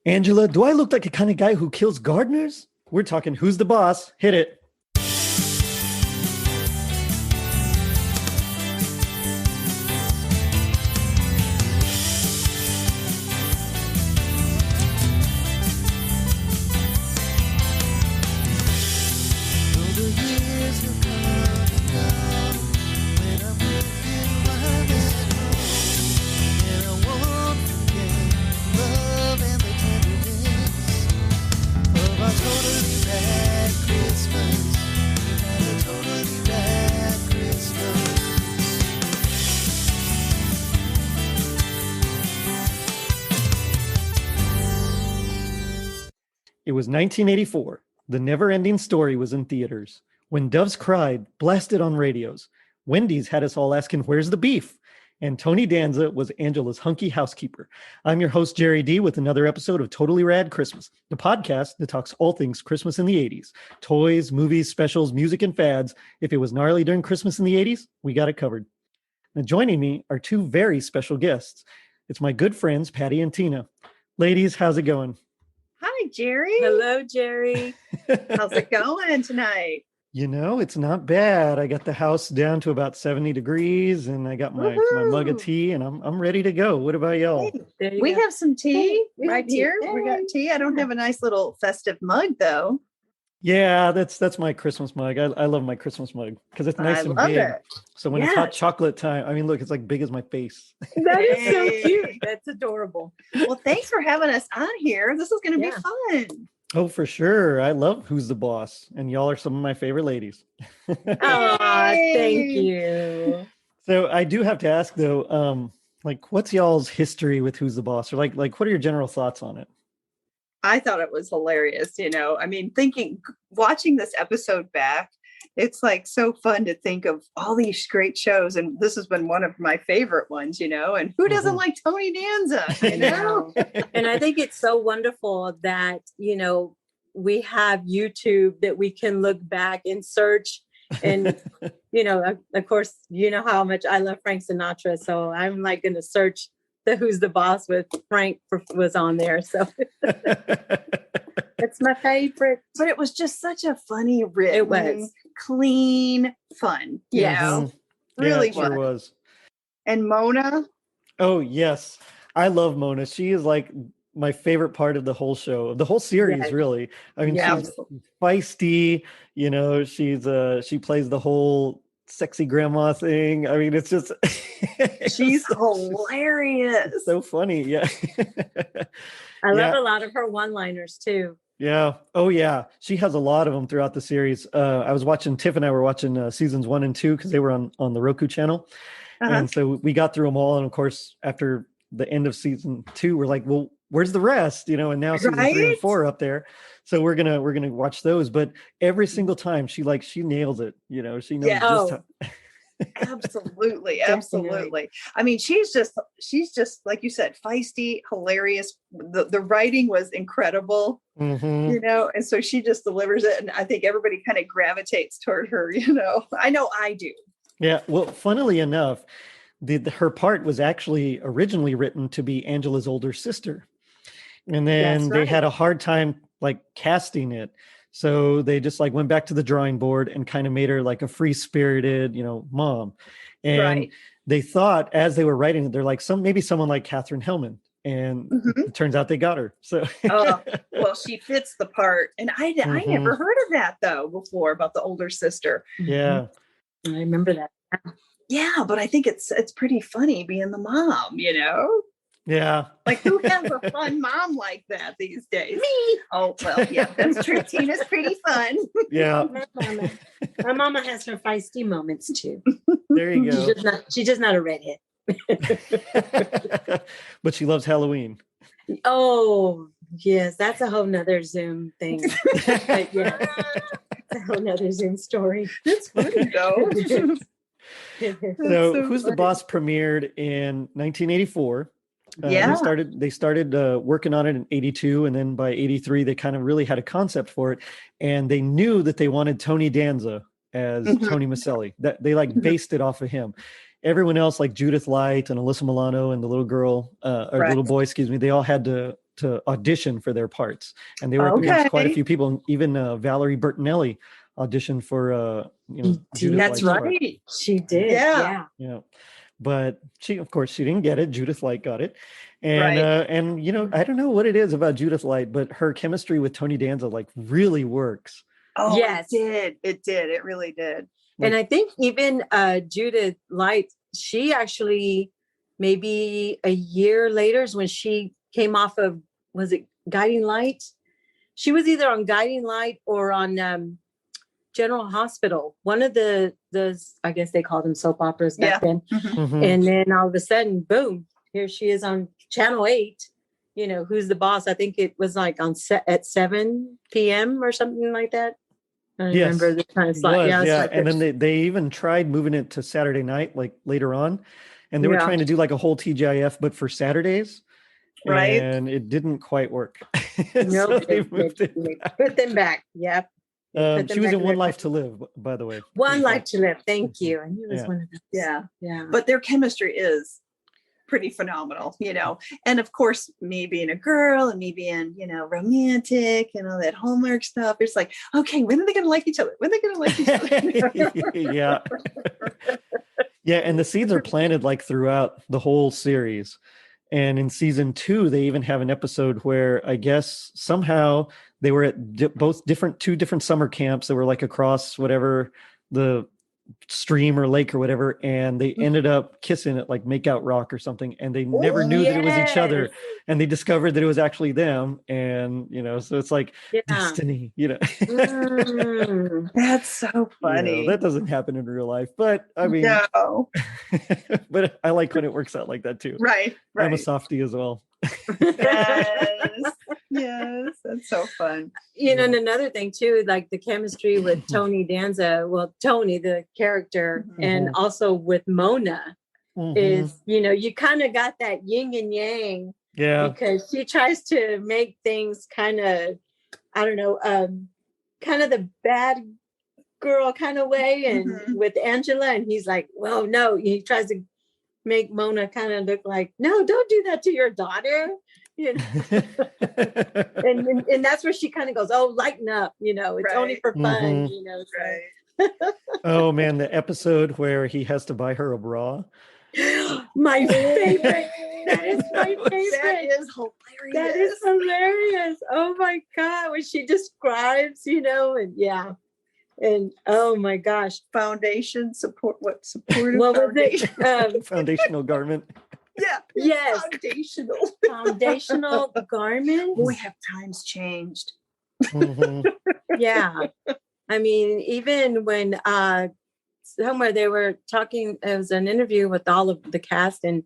Angela, do I look like the kind of guy who kills gardeners? We're talking Who's the Boss? Hit it. It was 1984. The Never-Ending Story was in theaters. When Doves Cried blasted on radios. Wendy's had us all asking, where's the beef? And Tony Danza was Angela's hunky housekeeper. I'm your host, Jerry D, with another episode of Totally Rad Christmas, the podcast that talks all things Christmas in the 80s. Toys, movies, specials, music, and fads. If it was gnarly during Christmas in the 80s, we got it covered. Now, joining me are two very special guests. It's my good friends, Patty and Tina. Ladies, how's it going? Hi, Jerry. Hello, Jerry. How's it going tonight? You know, it's not bad. I got the house down to about 70 degrees and I got my mug of tea and I'm ready to go. What about y'all? Hey, we have some tea right here. Hey. We got tea. I don't have a nice little festive mug though. Yeah, that's my Christmas mug. I love my Christmas mug because it's nice and big. It. So when it's hot chocolate time, I mean, look, it's like big as my face. That is so cute. That's adorable. Well, thanks for having us on here. This is going to be fun. Oh, for sure. I love Who's the Boss, and y'all are some of my favorite ladies. Oh, thank you. So I do have to ask though, like, what's y'all's history with Who's the Boss, or like what are your general thoughts on it? I thought it was hilarious. You know, I mean, watching this episode back, it's like so fun to think of all these great shows. And this has been one of my favorite ones, you know, and who doesn't like Tony Danza, you know? And I think it's so wonderful that, you know, we have YouTube that we can look back and search. And, you know, of course, you know how much I love Frank Sinatra. So I'm like going to search the Who's the Boss with Frank was on there. So it's my favorite. But it was just such a funny written, it was clean fun, you know, really sure was. And Mona. Oh, yes. I love Mona. She is like my favorite part of the whole show, the whole series, really. I mean, she's feisty, you know, she plays the whole sexy grandma thing. I mean, it's just she's hilarious. So funny. Yeah. I love a lot of her one-liners too. Yeah. Oh yeah. She has a lot of them throughout the series. Tiff and I were watching seasons 1 and 2 because they were on the Roku channel. And so we got through them all. And of course, after the end of season 2, we're like, well, where's the rest? You know, and now season 3 and 4 are up there. So we're gonna watch those. But every single time she nails it. You know, she knows just how. Absolutely. I mean, she's just like you said, feisty, hilarious. The writing was incredible, you know, and so she just delivers it. And I think everybody kind of gravitates toward her, you know. I know I do. Yeah. Well, funnily enough, her part was actually originally written to be Angela's older sister. And then they had a hard time like casting it. So they just like went back to the drawing board and kind of made her like a free-spirited, you know, mom. And they thought as they were writing it, they're like maybe someone like Katherine Hellman. And it turns out they got her. So well, she fits the part. And I never heard of that though before about the older sister. Yeah. I remember that. Yeah, but I think it's pretty funny being the mom, you know? Yeah. Like who has a fun mom like that these days? Me. Oh, well, yeah, that's true. Tina's pretty fun. Yeah. My mama has her feisty moments too. There you go. She's just not a redhead. But she loves Halloween. Oh, yes. That's a whole nother Zoom thing. But yeah, it's a whole nother Zoom story. It's funny though. So Who's the Boss premiered in 1984. They started working on it in 82, and then by 83 they kind of really had a concept for it, and they knew that they wanted Tony Danza as Tony Maselli. That they like based it off of him. Everyone else, like Judith Light and Alyssa Milano and the little girl or little boy, excuse me, they all had to to audition for their parts, and they were up against quite a few people. And even Valerie Bertinelli auditioned for Judith That's Light's right. part. She did. Yeah. But she didn't get it. Judith Light got it. And Right. and I don't know what it is about Judith Light, but her chemistry with Tony Danza like really works. Oh, yes, it did. It really did. And I think even Judith Light, she actually maybe a year later is when she came off of, was it Guiding Light? She was either on Guiding Light or on General Hospital. One of the I guess they called them soap operas back then. Mm-hmm. And then all of a sudden, boom, here she is on Channel 8. Who's the boss? I think it was like on set at 7 p.m. or something like that. I remember the kind of slot. Yeah. And then they even tried moving it to Saturday night, like later on. And they were trying to do like a whole TGIF, but for Saturdays. Right. And it didn't quite work. No, So they put them back. Yep. She was in One Life to Live, by the way. One Life to Live. Thank you. And he was one of those. Yeah. Yeah. But their chemistry is pretty phenomenal, and of course me being a girl and me being romantic and all that Hallmark stuff, it's like, okay, when are they gonna like each other? Yeah, and the seeds are planted like throughout the whole series. And in season 2 they even have an episode where I guess somehow they were at two different summer camps that were like across whatever the stream or lake or whatever, and they ended up kissing at like Makeout Rock or something, and they never knew that it was each other, and they discovered that it was actually them. And so it's like destiny. That's so funny. That doesn't happen in real life, but I mean, no. But I like when it works out like that too. Right. I'm a softie as well. Yes, that's so fun. And another thing too, like the chemistry with Tony Danza, Tony the character, and also with Mona is, you kind of got that yin and yang, because she tries to make things kind of, I don't know, kind of the bad girl kind of way, and with Angela, and he's like, well, no, he tries to make Mona kind of look like, no, don't do that to your daughter. And that's where she kind of goes, oh, lighten up, it's only for fun, Right. Oh man, the episode where he has to buy her a bra. My favorite. That is my favorite. That is hilarious. That is hilarious. Oh my God. When she describes, and oh my gosh. Foundation support. What supportive? What was it? Foundational garment. Yeah. Yes. Foundational garment. Boy, have times changed. Yeah. I mean, even when somewhere they were talking, it was an interview with all of the cast, and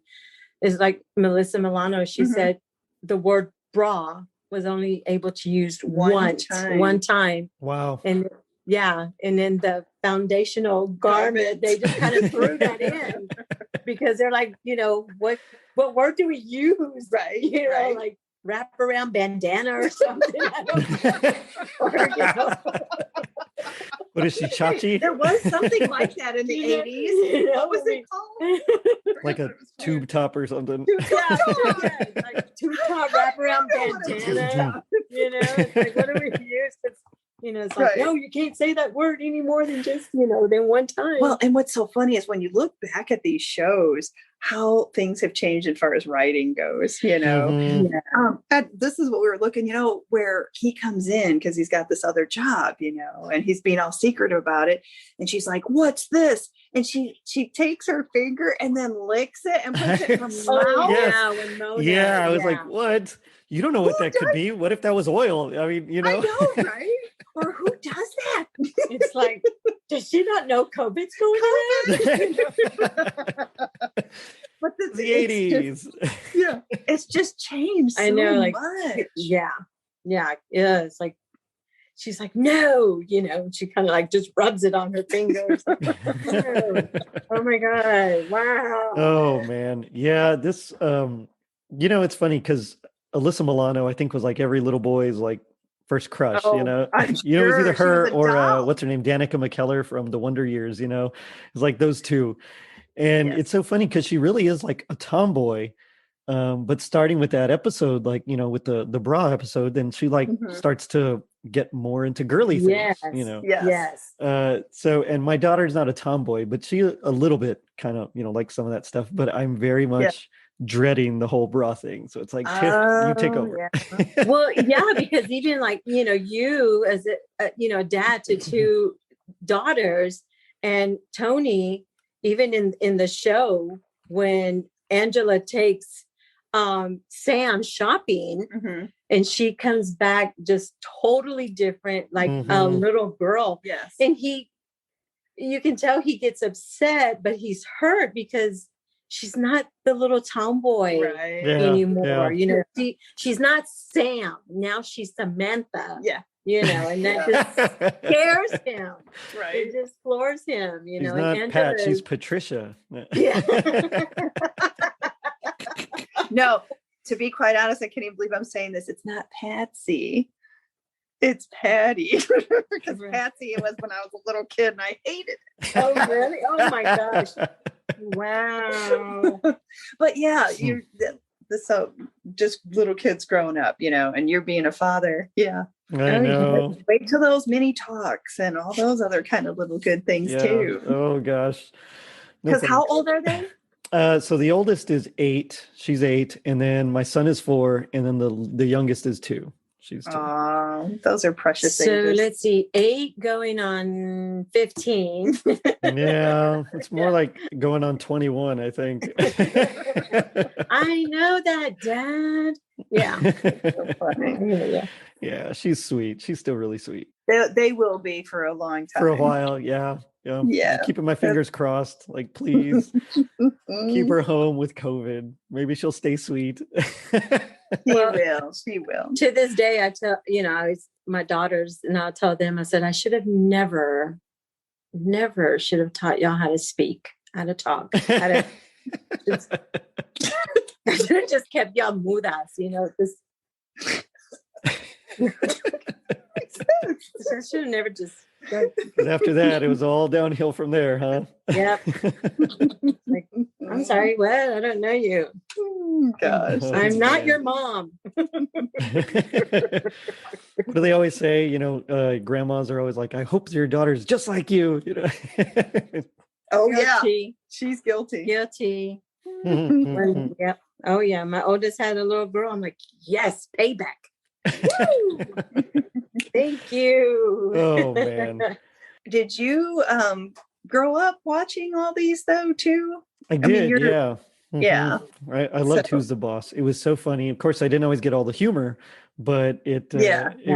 it's like Melissa Milano, she said the word bra was only able to use one time. Wow. And and then the foundational garment, they just kind of threw that in because they're like, what word do we use? Right. Like wrap around bandana or something. I don't know. What is she, Chachi? There was something like that in the 80s. What was it called? Like a tube top or something. Like tube top wrap around bandana. It's like, what do we use? It's like, no, you can't say that word any more than just, than one time. Well, and what's so funny is when you look back at these shows, how things have changed as far as writing goes, this is what we were looking, where he comes in because he's got this other job, and he's being all secretive about it. And she's like, what's this? And she takes her finger and then licks it and puts it in her mouth. Yes. I was like, what? You don't know what that could be. What if that was oil? I mean, I know, right? Or who does that? It's like, does she not know COVID's going around? But the 80s. It's just changed so much. It's like, she's like, no, she kind of like just rubs it on her fingers. Oh my God. Wow. Oh man. Yeah. This, it's funny because Alyssa Milano, I think, was like every little boy's like first crush, it was either her or what's her name, Danica McKellar from the Wonder Years, it's like those two. And it's so funny because she really is like a tomboy, But starting with that episode, like, with the bra episode, then she like starts to get more into girly things, Yes. So, and my daughter's not a tomboy, but she a little bit kind of, like some of that stuff, but I'm very much dreading the whole bra thing. So it's like, Tiff, you take over. Yeah. Well, yeah, because even like, you as a dad to two daughters, and Tony, even in the show, when Angela takes Sam shopping and she comes back just totally different, like a little girl. Yes. And you can tell he gets upset, but he's hurt because she's not the little tomboy anymore. She's not Sam. Now she's Samantha. Yeah. And that just scares him. Right. It just floors him, She's not Pat, she's Patricia. Yeah. No, to be quite honest, I can't even believe I'm saying this. It's not Patsy. It's Patty. Because Patsy it was when I was a little kid and I hated it. Oh, really? Oh my gosh. Wow. But yeah, so just little kids growing up, and you're being a father. Yeah. I know. Wait till those mini talks and all those other kind of little good things too. Oh gosh. Because how old are they? So the oldest is 8. She's 8, and then my son is 4, and then the youngest is 2. She's 2. Those are precious. So ages. Let's see, 8 going on 15. Yeah, it's more like going on 21, I think. I know that, Dad. Yeah. So funny. Yeah, she's sweet. She's still really sweet. They will be for a long time. For a while, yeah. Yeah. Keeping my fingers crossed. Like, please keep her home with COVID. Maybe she'll stay sweet. She will. To this day, I tell my daughters, and I'll tell them, I said, I should have never should have taught y'all how to speak, how to talk, I should have just kept y'all mudas, this. I should have never just. But after that, it was all downhill from there, huh? Yep. I'm sorry, what? I don't know you. Gosh. I'm not your mom. What do they always say? Grandmas are always like, I hope your daughter's just like you. Oh, guilty. Yeah. She's guilty. Guilty. Yep. Oh, yeah. My oldest had a little girl. I'm like, yes, payback. Woo! Thank you. Oh, man. Did you grow up watching all these, though, too? I did, yeah. Yeah. I loved Who's the Boss. It was so funny. Of course, I didn't always get all the humor, but it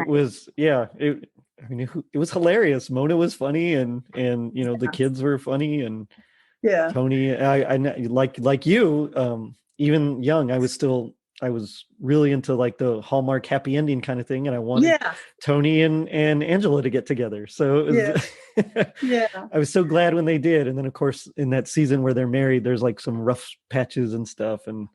was, it was hilarious. Mona was funny, and the kids were funny, and Tony, I like you, even young, I was really into like the Hallmark happy ending kind of thing, and I wanted Tony and Angela to get together. So it was, I was so glad when they did. And then of course in that season where they're married, there's like some rough patches and stuff. And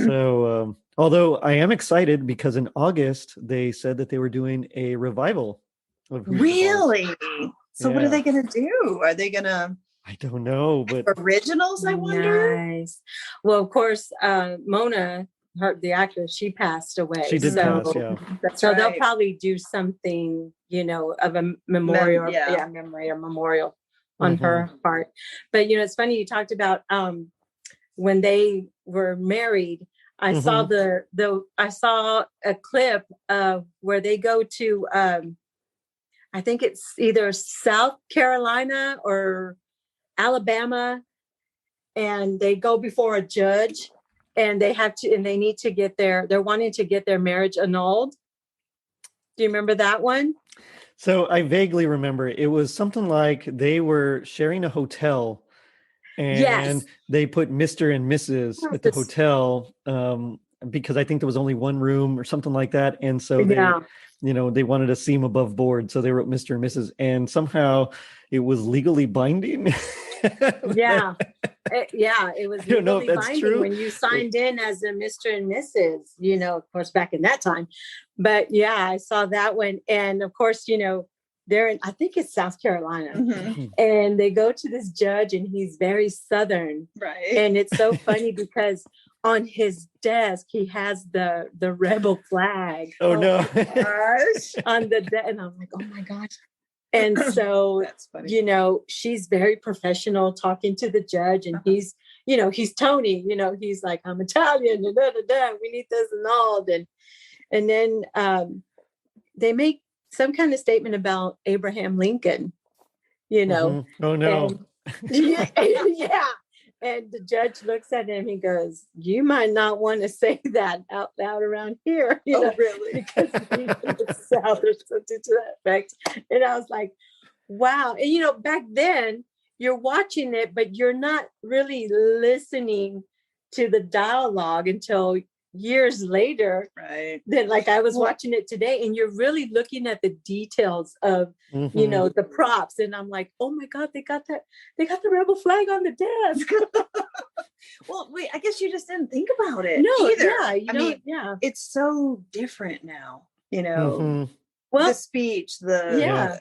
so although I am excited because in August they said that they were doing a revival of Really? So what are they going to do? Are they going to? I don't know, but originals, I wonder. Nice. Well, of course, Mona, the actress, she passed away. She did pass, yeah. So they'll probably do something, of a memorial, memory or memorial on her part. But it's funny you talked about when they were married. I saw I saw a clip of where they go to I think it's either South Carolina or Alabama, and they go before a judge. And they need to get they're wanting to get their marriage annulled. Do you remember that one? So I vaguely remember it was something like they were sharing a hotel and they put Mr. and Mrs. at the hotel because I think there was only one room or something like that. And so they wanted to seem above board. So they wrote Mr. and Mrs. And somehow it was legally binding. It was legally binding true. When you signed in as a Mr. and Mrs., of course, back in that time. But I saw that one. And of course, they're in, I think it's South Carolina. And they go to this judge and he's very Southern. Right. And it's so funny because on his desk, he has the rebel flag. Oh no. Gosh. On the desk. And I'm like, oh my gosh. And so, That's funny. you know, she's very professional talking to the judge, and he's, you know, he's Tony, you know, he's like, I'm Italian, and we need this and all. And then they make some kind of statement about Abraham Lincoln, you know. Oh no. And, yeah. And the judge looks at him, he goes, you might not want to say that out loud around here. You know, really? Because he's in the South or something to that effect. And I was like, wow. And, you know, back then you're watching it, but you're not really listening to the dialogue until years later. Right. Then, like, I was watching it today, and you're really looking at the details of, you know, the props. And I'm like, oh my God, they got the rebel flag on the desk. Well, wait, I guess you just didn't think about it. No, either. yeah, you I know, mean, yeah. it's so different now, you know, Well, the speech, yeah.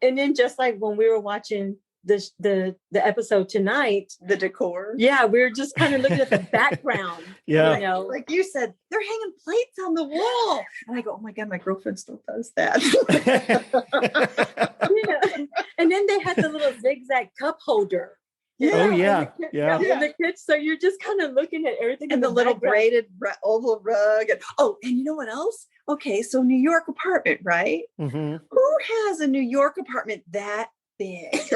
And then just like when we were watching the episode tonight, the decor. yeah, we were just kind of looking at the background. Yeah. You know, like you said, they're hanging plates on the wall. And I go, oh my God, my girlfriend still does that. yeah. And then they had the little zigzag cup holder. Oh yeah. Yeah. In the kitchen. So you're just kind of looking at everything And in the little background. braided oval rug. And you know what else? Okay, so New York apartment, right? Mm-hmm. Who has a New York apartment that big? That's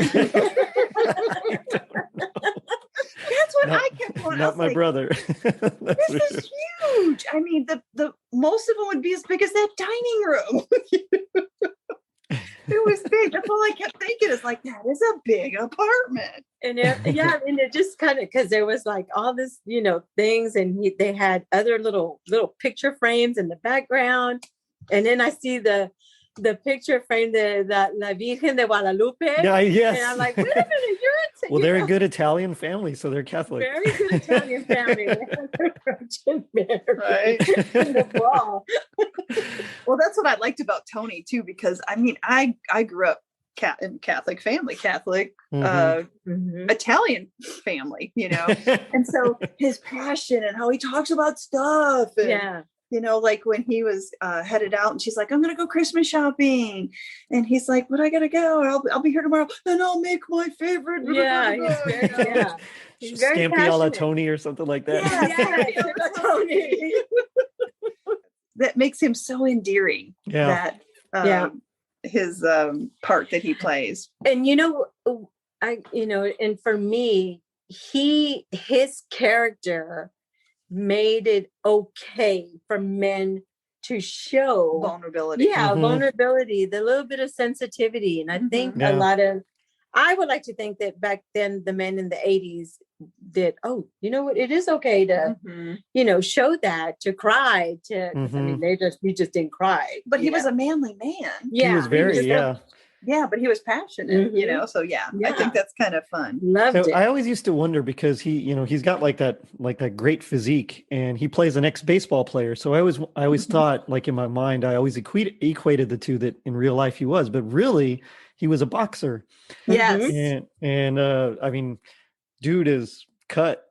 what I kept going. Not my brother. This is huge. I mean, the most of them would be as big as that dining room. It was big. That's all I kept thinking. Is like, that is a big apartment. And it just kind of, because there was like all this, you know, things, and they had other little picture frames in the background, and then I see the picture frame, the La Virgen de Guadalupe. Yeah, yes. And I'm like, wait a minute, you're well, they're a good Italian family, so they're Catholic. very good Italian family. Right. The wall. Well, that's what I liked about Tony too, because I mean, I grew up in Catholic family, Catholic, Italian family, you know, and so his passion and how he talks about stuff. And, Yeah. you know, like when he was headed out, and she's like, I'm going to go Christmas shopping. And he's like, but I got to go. I'll be here tomorrow. And I'll make my favorite. Yeah. He's very Stampy a la passionate. Tony or something like that. Yeah, Tony. That makes him so endearing. Yeah. That his part that he plays. And, you know, and for me, his character made it okay for men to show Vulnerability. Yeah, vulnerability, the little bit of sensitivity. And I think I would like to think that back then the men in the 80s did, you know what, it is okay to, you know, show that, to cry, to, I mean, we just didn't cry. But he was a manly man. Yeah. He was very, Yeah, but he was passionate, you know, so I think that's kind of fun. Loved it. I always used to wonder, because he's got like that great physique, and he plays an ex-baseball player. So I always thought, like in my mind, I always equated the two, that in real life he was, but really he was a boxer. Yes. And I mean, dude is cut.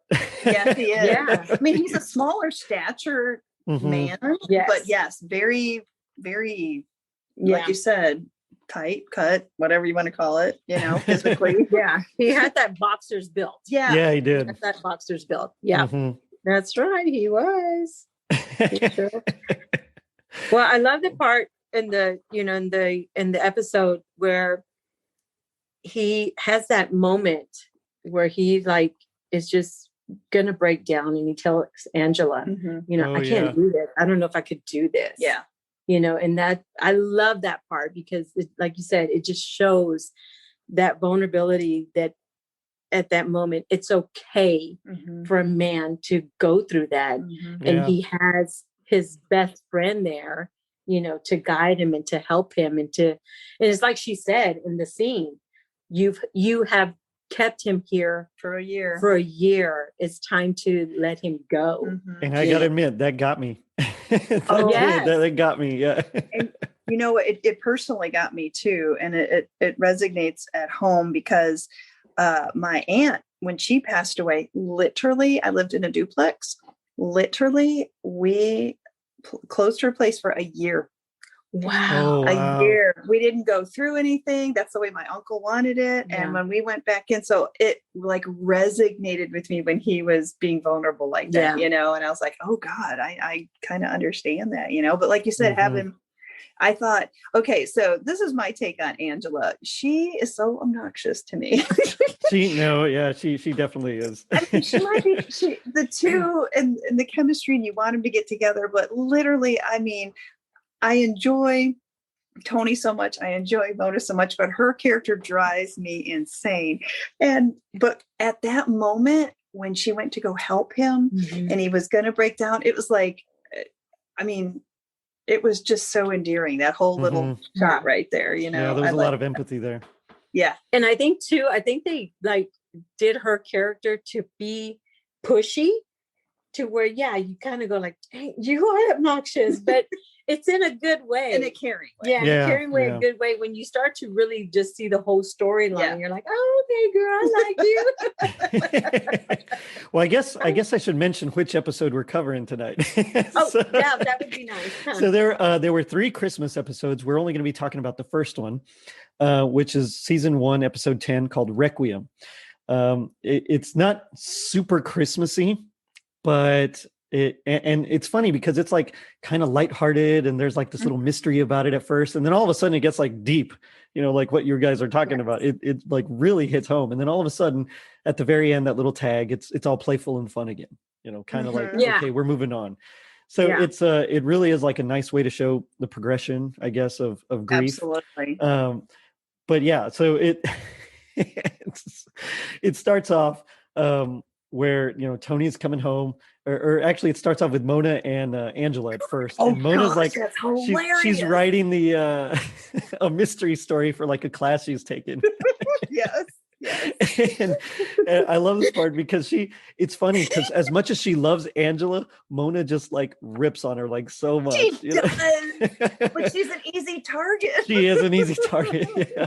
Yes, he is. Yeah. I mean, he's a smaller stature man, but yes, very, very, like you said, tight, cut, whatever you want to call it, you know, physically. Yeah. He had that boxer's built. Yeah, he did. That boxer's built. Yeah. That's right. He was. Sure. Well, I love the part in the episode where he has that moment where he like is just gonna break down, and he tells Angela, you know, I can't do this. I don't know if I could do this. Yeah. You know, and that I love that part, because like you said, it just shows that vulnerability, that at that moment, it's okay for a man to go through that. And he has his best friend there, you know, to guide him and to help him, and it's like she said in the scene, you have kept him here for a year. It's time to let him go. And I gotta admit, that got me. That got me. Yeah. And you know, it personally got me too. And it resonates at home, because my aunt when she passed away, literally, I lived in a duplex. Literally, we closed her place for a year. Wow. A year. We didn't go through anything. That's the way my uncle wanted it. Yeah. And when we went back in, so it like resonated with me when he was being vulnerable like that, you know, and I was like, oh God, I kind of understand that, you know, but like you said, I thought, okay, so this is my take on Angela. She is so obnoxious to me. She definitely is. I mean, she might be the two and the chemistry, and you want them to get together, but literally, I mean, I enjoy Tony so much. I enjoy Mona so much, but her character drives me insane. But at that moment, when she went to go help him and he was going to break down, it was like, I mean, it was just so endearing, that whole little shot right there, you know. Yeah, there was a lot of empathy there. Yeah. And I think they like did her character to be pushy to where, yeah, you kind of go like, hey, you are obnoxious, but it's in a good way. In a caring way. Yeah, in a caring way, a good way. When you start to really just see the whole storyline, you're like, oh, okay, girl, I like you. Well, I guess I should mention which episode we're covering tonight. Yeah, that would be nice. Huh? So there were 3 Christmas episodes. We're only going to be talking about the first one, which is season 1, episode 10, called Requiem. It's not super Christmassy, but it's funny because it's like kind of lighthearted, and there's like this little mystery about it at first, and then all of a sudden it gets like deep, you know, like what you guys are talking about. It like really hits home, and then all of a sudden at the very end, that little tag, it's all playful and fun again, you know, kind of like, okay, we're moving on. So it really is like a nice way to show the progression, I guess, of grief. Absolutely. But yeah, so it starts off where, you know, Tony's coming home, or actually it starts off with Mona and Angela at first. And Mona's gosh, like, that's hilarious. she's writing the a mystery story for like a class she's taken. Yes. And I love this part because it's funny because as much as she loves Angela, Mona just like rips on her like so much. She does, but she's an easy target. She is an easy target. Yeah.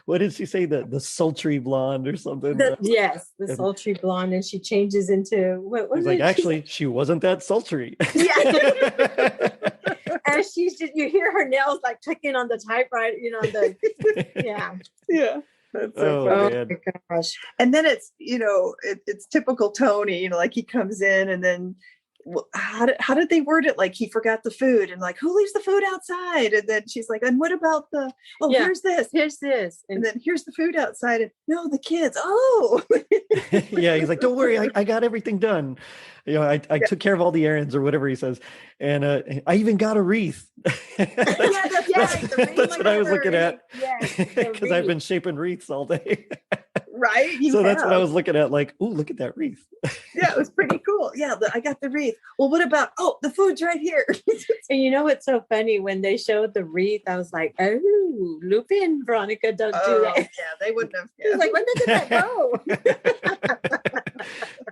What did she say? The sultry blonde or something? The sultry blonde, and she changes into what was He's it? like, actually, she wasn't that sultry. Yeah. And she's just, you hear her nails like clicking on the typewriter, you know, Yeah. That's so funny. Oh my gosh. And then it's, you know, it's typical Tony, you know, like he comes in and then how did they word it? Like he forgot the food and like, who leaves the food outside? And then she's like, and what about here's this. And then here's the food outside. And no, the kids. Oh, yeah. He's like, don't worry. I got everything done. You know, I took care of all the errands or whatever he says. And I even got a wreath. That's what I was looking at. Because I've been shaping wreaths all day. Right. That's what I was looking at. Like, ooh, look at that wreath. Yeah, it was pretty cool. Yeah, I got the wreath. Well, what about, the food's right here. And you know what's so funny? When they showed the wreath, I was like, oh, Lupe and Veronica don't do that. Yeah, they wouldn't have. It's like, when did that go?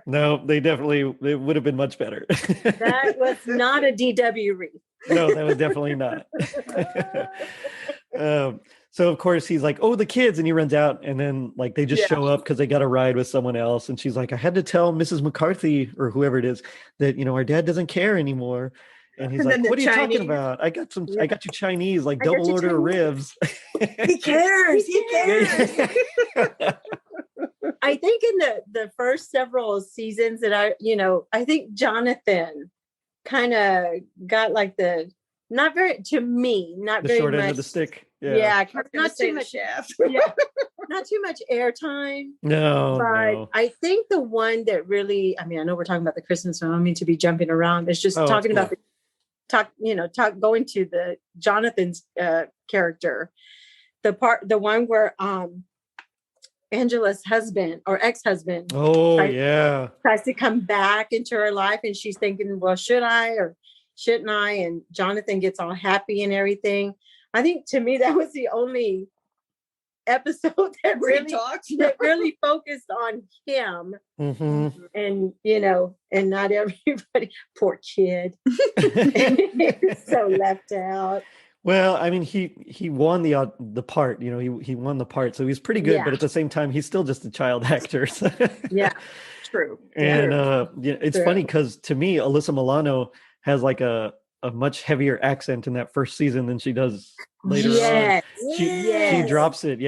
No, it would have been much better. That was not a DW wreath. No, that was definitely not. So of course he's like, oh, the kids, and he runs out, and then like they just show up because they got a ride with someone else, and she's like, I had to tell Mrs. McCarthy or whoever it is that, you know, our dad doesn't care anymore. And he's like, what are you talking about? I got you Chinese, like double order of ribs. He cares. I think in the first several seasons that I think Jonathan kind of got like the short end of the stick. Yeah, not too much shaft. Not too much airtime. No. I think the one that really, I mean, I know we're talking about the Christmas, so I don't mean to be jumping around. It's just talking about going to the Jonathan's character, the one where Angela's husband or ex-husband tries to come back into her life, and she's thinking, well, should I or shouldn't I? And Jonathan gets all happy and everything. I think to me that was the only episode that really focused on him, and and not everybody. Poor kid, so left out. Well, I mean, he won the part, he won the part, so he's pretty good. But at the same time, he's still just a child actor. So. Yeah, True. And it's True. funny because to me, Alyssa Milano has like a much heavier accent in that first season than she does later on. She drops it,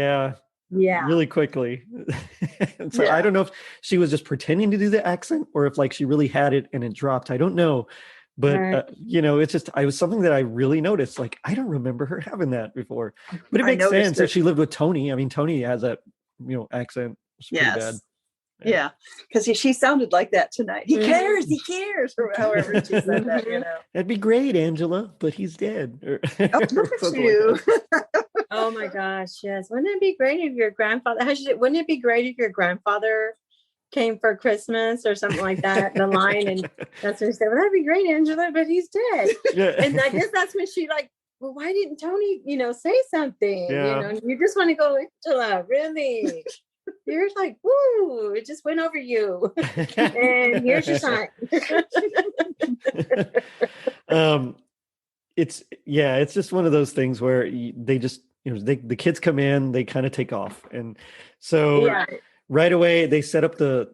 really quickly. And so I don't know if she was just pretending to do the accent or if like she really had it and it dropped. I don't know. But it's just it was something that I really noticed. Like I don't remember her having that before. But it makes sense if she lived with Tony. I mean, Tony has that accent. It's pretty bad. Yeah, because she sounded like that tonight. He cares, or however she said that, That'd be great, Angela, but he's dead. Oh, look at you. Oh my gosh, yes. Wouldn't it be great if your grandfather, wouldn't it be great if your grandfather came for Christmas or something like that? The line, and that's when she said, well, that'd be great, Angela, but he's dead. And I guess that's when she like, well, why didn't Tony, say something? You just want to go, Angela, really? You're like, woo, it just went over you. And here's your sign. It's just one of those things where they just, the kids come in, they kind of take off. And so right away they set up the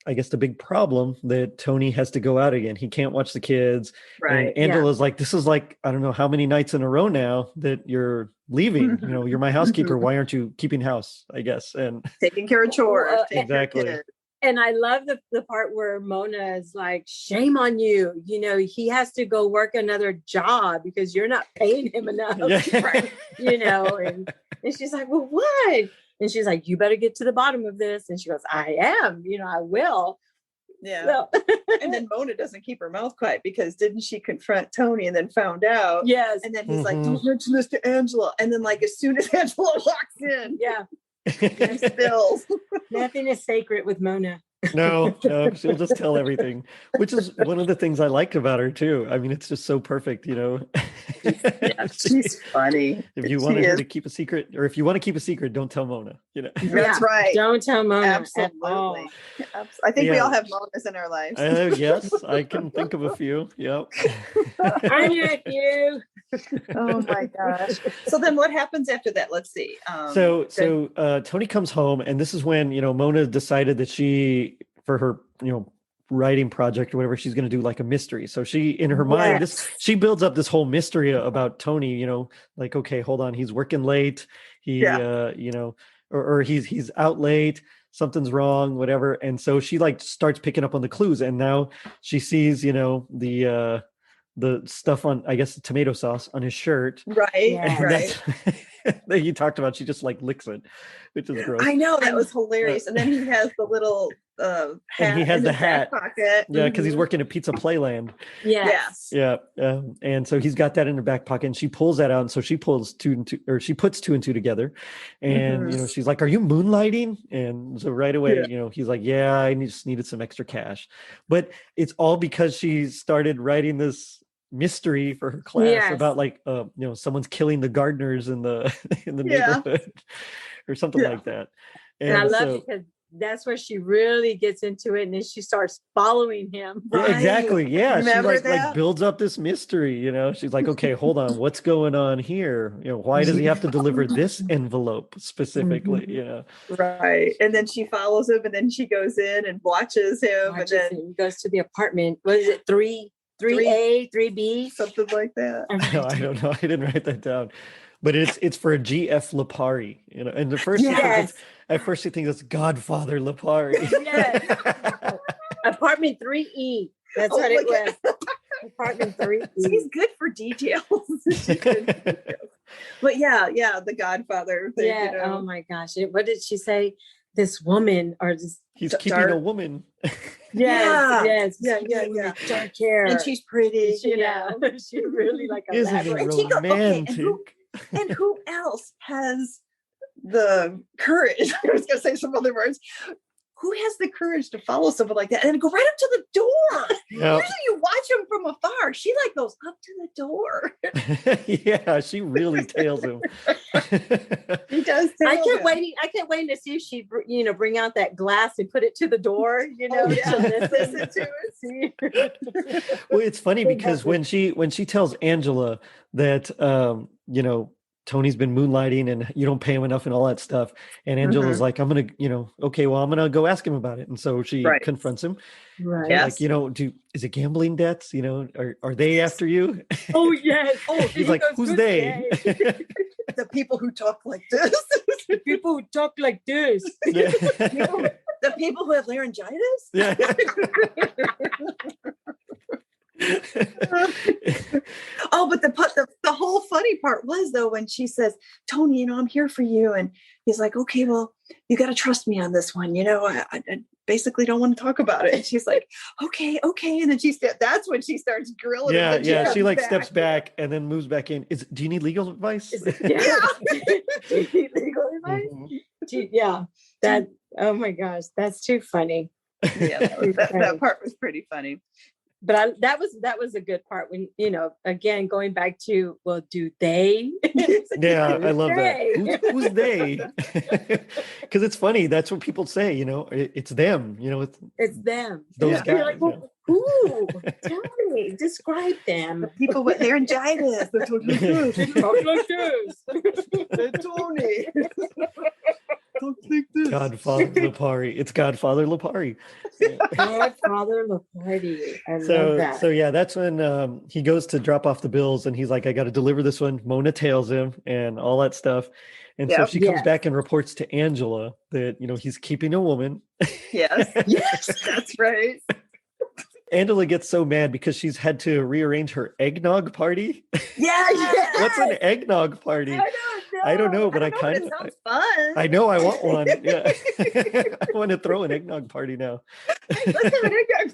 I guess the big problem that Tony has to go out again. He can't watch the kids. Right. And Angela's like, this is like, I don't know how many nights in a row now that you're leaving. You're my housekeeper. Why aren't you keeping house, I guess? And taking care of chores. Exactly. And I love the part where Mona is like, shame on you. He has to go work another job because you're not paying him enough. Right? And she's like, well, what? And she's like, you better get to the bottom of this. And she goes, I am, I will. Yeah. So. And then Mona doesn't keep her mouth quiet because didn't she confront Tony and then found out? Yes. And then he's like, don't mention this to Angela. And then like, as soon as Angela walks in. Yeah. He spills. Nothing is sacred with Mona. No, she'll just tell everything, which is one of the things I liked about her too. I mean, it's just so perfect, She's funny. If you want her to keep a secret, or if you want to keep a secret, don't tell Mona. That's right. Don't tell Mona. Absolutely. I think we all have Monas in our lives. Yes, I can think of a few. Yep. I knew it, you. Oh my gosh. So then what happens after that? Let's see. So Tony comes home, and this is when, Mona decided that she, for her, writing project or whatever, she's going to do like a mystery. So she, in her mind, she builds up this whole mystery about Tony, like, okay, hold on. He's working late. He, or he's out late. Something's wrong, whatever. And so she like starts picking up on the clues. And now she sees, the stuff on, I guess, the tomato sauce on his shirt. Right. Yeah. Right. That you talked about. She just like licks it, which is gross. I know, that was hilarious. And then he has the little hat. And he has the hat pocket. Yeah, because he's working at Pizza Playland. Yes. Yeah. And so he's got that in her back pocket, and she pulls that out. And so she pulls she puts two and two together. And she's like, "Are you moonlighting?" And so right away, he's like, "Yeah, I just needed some extra cash." But it's all because she started writing this mystery for her class about like someone's killing the gardeners in the neighborhood or something like that. And I love it because that's where she really gets into it, and then she starts following him. Right? Exactly. Yeah. Remember she like builds up this mystery, she's like, okay, hold on, what's going on here? Why does he have to deliver this envelope specifically? Right. And then she follows him, and then she goes in and watches him, and then he goes to the apartment. What is it? 3A, 3B, something like that. I don't know. I didn't write that down, but it's for GF Lipari, and the first at first you think it's Godfather Lipari. Yes. Apartment 3E. That's what it was. Apartment 3E. He's good for details. But the Godfather thing. Oh my gosh. What did she say? This woman, or this he's keeping a woman. Yes. Dark hair. And she's pretty, she's really like a Isn't it romantic? And who else has the courage? I was going to say some other words. who has the courage to follow someone like that and go right up to the door? Yep. Usually you watch them from afar. She like goes up to the door. Yeah, she really tails him. She does. I kept waiting to see if she'd, bring out that glass and put it to the door, to listen to it. Well, it's funny because when she tells Angela that Tony's been moonlighting and you don't pay him enough and all that stuff, and Angela's like, I'm gonna, okay, well, I'm gonna go ask him about it, and so she confronts him, Right? Yes. Like, is it gambling debts? Are they after you? Oh yes. Oh, He's like, who's they? The people who talk like this. The people who talk like this. Yeah. The people who have laryngitis. Yeah. Oh, but the whole funny part was though when she says, Tony, I'm here for you, and he's like, okay, well, you got to trust me on this one. I basically don't want to talk about it. And she's like, okay, and then that's when she starts grilling. Yeah. She like steps back and then moves back in. Do you need legal advice? Do you need legal advice? Yeah. That. Oh my gosh, that's too funny. Yeah, that part was pretty funny. But that was a good part when, again, going back to, well, do they? Yeah, I love that. Who's they? Because it's funny. That's what people say, it's them, it's them. Those guys. Like, well, who? Tell me, describe them. The people with laryngitis. They talk like this. They're Tony. Talk like this. Godfather Lipari. It's Godfather Lipari. Godfather Lipari. I love that. So yeah, that's when he goes to drop off the bills and he's like, I got to deliver this one. Mona tails him and all that stuff. And so she comes back and reports to Angela that, he's keeping a woman. Yes, that's right. Angela gets so mad because she's had to rearrange her eggnog party. Yeah. What's an eggnog party? I don't know, but I kind of. It sounds fun. I know, I want one. Yeah, I want to throw an eggnog party now. Let's have an eggnog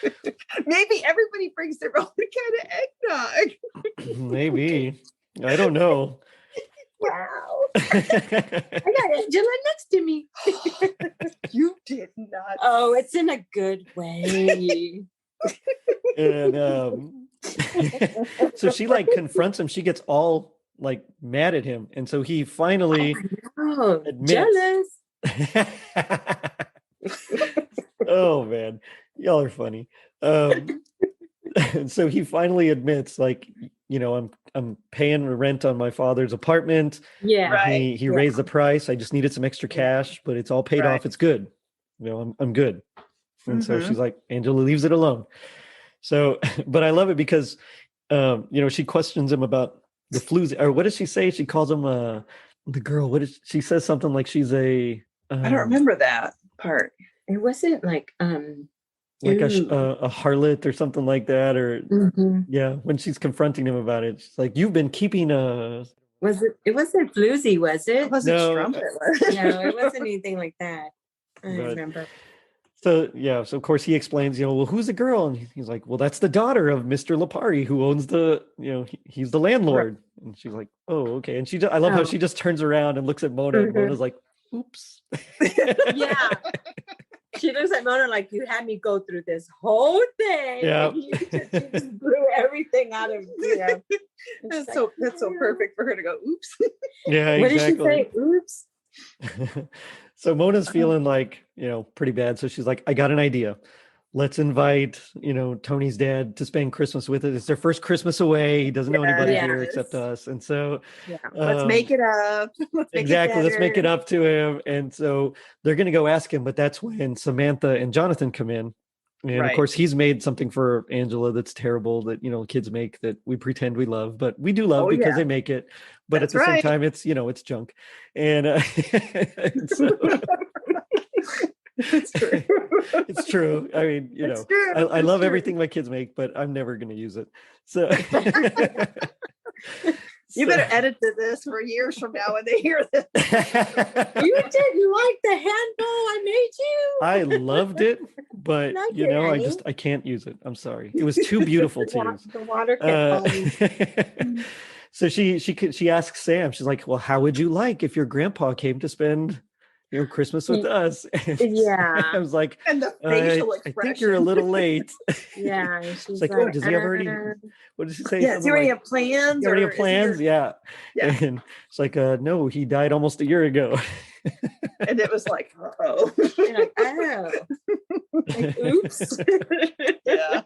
party. Maybe everybody brings their own kind of eggnog. Maybe. I don't know. Wow. I got Angela next to me. You did not. Oh, it's in a good way. And so she like confronts him. She gets all like mad at him. And so he finally admits. Jealous. Oh man, y'all are funny. So he finally admits, like, I'm paying rent on my father's apartment. Yeah. Right. He raised the price. I just needed some extra cash, but it's all paid off. It's good. I'm good. And so she's like, Angela leaves it alone. So, but I love it because, she questions him about the flus. Or what does she say? She calls him the girl. She says something like she's a. I don't remember that part. It wasn't like like a harlot or something like that, or when she's confronting him about it, she's like, "You've been keeping a." It wasn't floozy, was it? It wasn't strumpet. No, it wasn't anything like that. I remember. So of course he explains, well, who's the girl? And he's like, well, that's the daughter of Mr. Lipari, who owns the, he's the landlord. Right. And she's like, oh, okay. And I love how she just turns around and looks at Mona, and Mona's like, oops. Yeah. She looks at Mona like, you had me go through this whole thing. Yeah. You just blew everything out of me. That's so perfect for her to go, oops. Yeah, what exactly. What did she say? Oops. So Mona's feeling like, pretty bad. So she's like, I got an idea. Let's invite, Tony's dad to spend Christmas with us. It's their first Christmas away. He doesn't know anybody here except us. And so let's make it up. Let's make it up to him. And so they're going to go ask him, but that's when Samantha and Jonathan come in. And of course he's made something for Angela that's terrible that, kids make that we pretend we love, but we do love because they make it. But at the same time, it's, it's junk. And so it's true. It's true. I mean, I love everything my kids make, but I'm never going to use it. So you better edit this for years from now when they hear this. You didn't like the handle I made you. I loved it, but I can't use it. I'm sorry. It was too beautiful to use. The water kept falling. So she asks Sam, she's like, well, how would you like if your grandpa came to spend, Christmas with us. And Yeah. I was like, And the facial I think you're a expression. little late. Yeah. And It's she's like, like, oh, does he have already? What did she say? Yeah, does he Something already like, have plans? you already or have is he plans? Yeah. Yeah. And it's like, no, he died almost a year ago. And it was like, oh. You're like, oh. Like, oops. Yeah.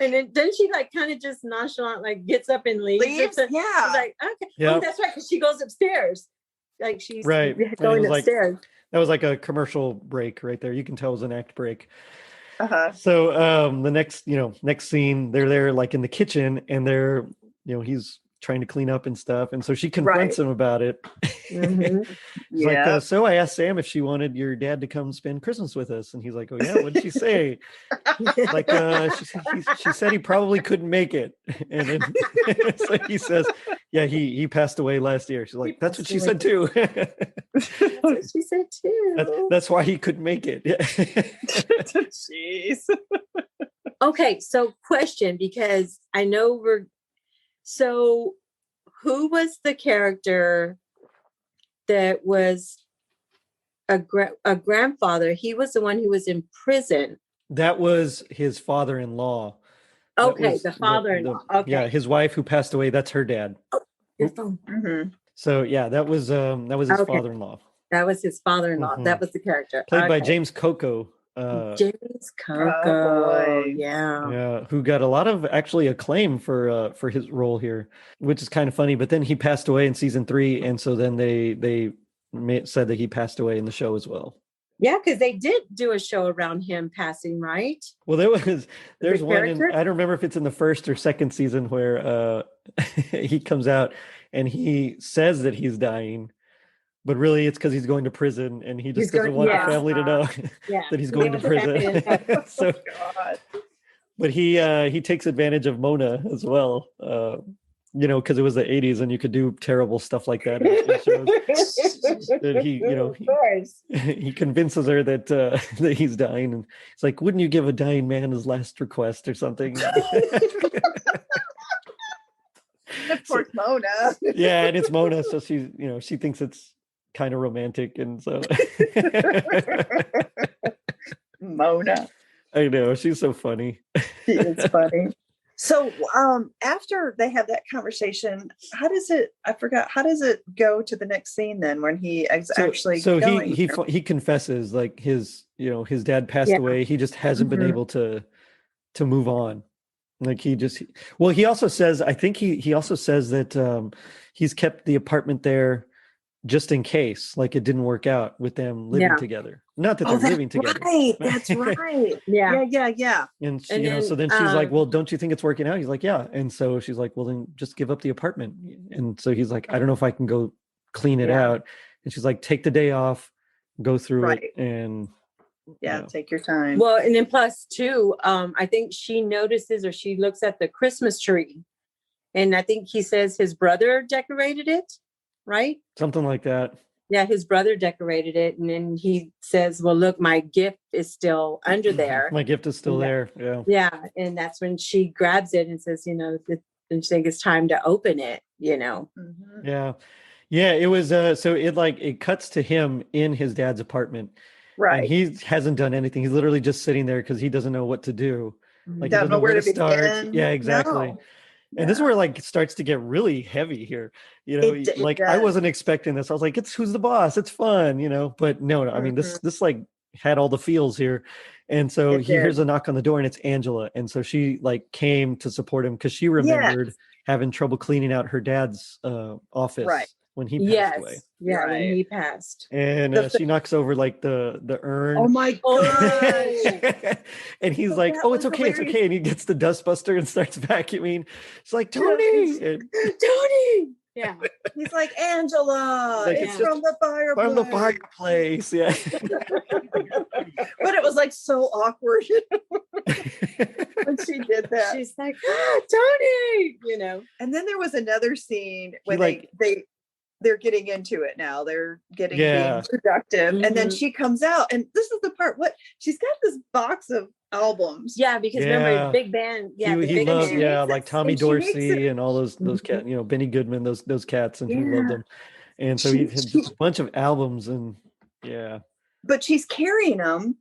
And then she like kind of just nonchalant, like gets up and leaves. Leaves? She's Yeah. like, okay. Yeah. Oh, that's right. Because she goes upstairs. Like she's Right. And it going was like, upstairs. that was like a commercial break right there. You can tell it was an act break. Uh-huh. So the next scene, they're there like in the kitchen, and they're, he's trying to clean up and stuff. And so she confronts him about it. Mhm. He's like, so I asked Sam if she wanted your dad to come spend Christmas with us. And he's like, oh yeah, what did she say? Like, she said he probably couldn't make it. And then so he says, yeah, he passed away last year. She's like, that's what she said too. That's what she said too. That's why he couldn't make it. Yeah. Jeez. Okay, so question, because I know so who was the character that was a grandfather? He was the one who was in prison. That was his father-in-law. Okay, the father-in-law. Okay. Yeah, his wife who passed away, that's her dad. Oh, your phone. Mm-hmm. So yeah, that was his father-in-law. That was his father-in-law. Mhm. That was the character. Played by James Coco. James Coco. Oh, boy. Yeah. Yeah, who got a lot of actually acclaim for his role here, which is kind of funny. But then he passed away in season 3, and so then they said that he passed away in the show as well. Yeah, because they did do a show around him passing, right? Well, there's one, character? I don't remember if it's in the first or second season where he comes out and he says that he's dying, but really it's because he's going to prison, and he just doesn't want the family to know that he's going to prison. So, God. but he takes advantage of Mona as well, because it was the 80s and you could do terrible stuff like that in shows. And Of course. he convinces her that that he's dying, and it's like, wouldn't you give a dying man his last request or something? Of course, Mona. Yeah, and it's Mona, so she's she thinks it's kind of romantic, and so Mona. I know, she's so funny. She is funny. So after they have that conversation, how does it go to the next scene then, when he actually going he confesses, like, his dad passed away. He just hasn't been able to move on. Like he also says, I think he also says that he's kept the apartment there just in case, like, it didn't work out with them living together. Not that they're living together. Right. That's right. Yeah. And then, so then she's like, well, don't you think it's working out? He's like, yeah. And so she's like, well, then just give up the apartment. And so he's like, I don't know if I can go clean it out. And she's like, take the day off, go through it, and take your time. Well, and then plus too, I think she notices, or she looks at the Christmas tree, and I think he says his brother decorated it, right? Something like that. Yeah, his brother decorated it, and then he says, well, look, my gift is still under there. My gift is still there. Yeah. Yeah, and that's when she grabs it and says, and she thinks it's time to open it, Mm-hmm. Yeah, it was so it cuts to him in his dad's apartment. Right. And he hasn't done anything. He's literally just sitting there because he doesn't know what to do. Like, he doesn't know where to start. Begin. Yeah, exactly. No. And this is where, like, it starts to get really heavy here. I wasn't expecting this. I was like, it's Who's the Boss? It's fun, but no. I mean, this like had all the feels here. And so he hears a knock on the door, and it's Angela. And so she like came to support him because she remembered having trouble cleaning out her dad's office when he passed away. Yeah, when he passed. And she knocks over like the urn. Oh my God. And he's like, oh, it's okay. Hilarious. It's okay. And he gets the dustbuster and starts vacuuming. It's like, Tony. Tony. Yeah. He's like, Angela, like, it's from the fireplace. From the fireplace. Yeah. But it was like so awkward when she did that. She's like, Tony, And then there was another scene when they're getting into it now. They're being productive. Mm-hmm. And then she comes out, and this is the part, she's got this box of albums. Yeah, because remember, big band. Yeah, he loves, like Tommy Dorsey and all those cats, Benny Goodman, those cats, and he loved them. And so he had just a bunch of albums, and Yeah. But she's carrying him.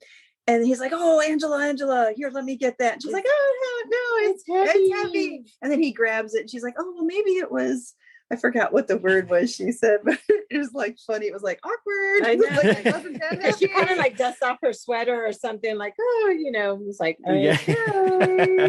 And he's like, oh, Angela, here, let me get that. And she's like, oh, no, it's heavy. And then he grabs it. And she's like, oh, well, maybe it was, I forgot what the word was she said, but it was like funny. It was like awkward. I know. Like, it wasn't that heavy. She kind of like dusts off her sweater or something like, oh, it was like, Yeah.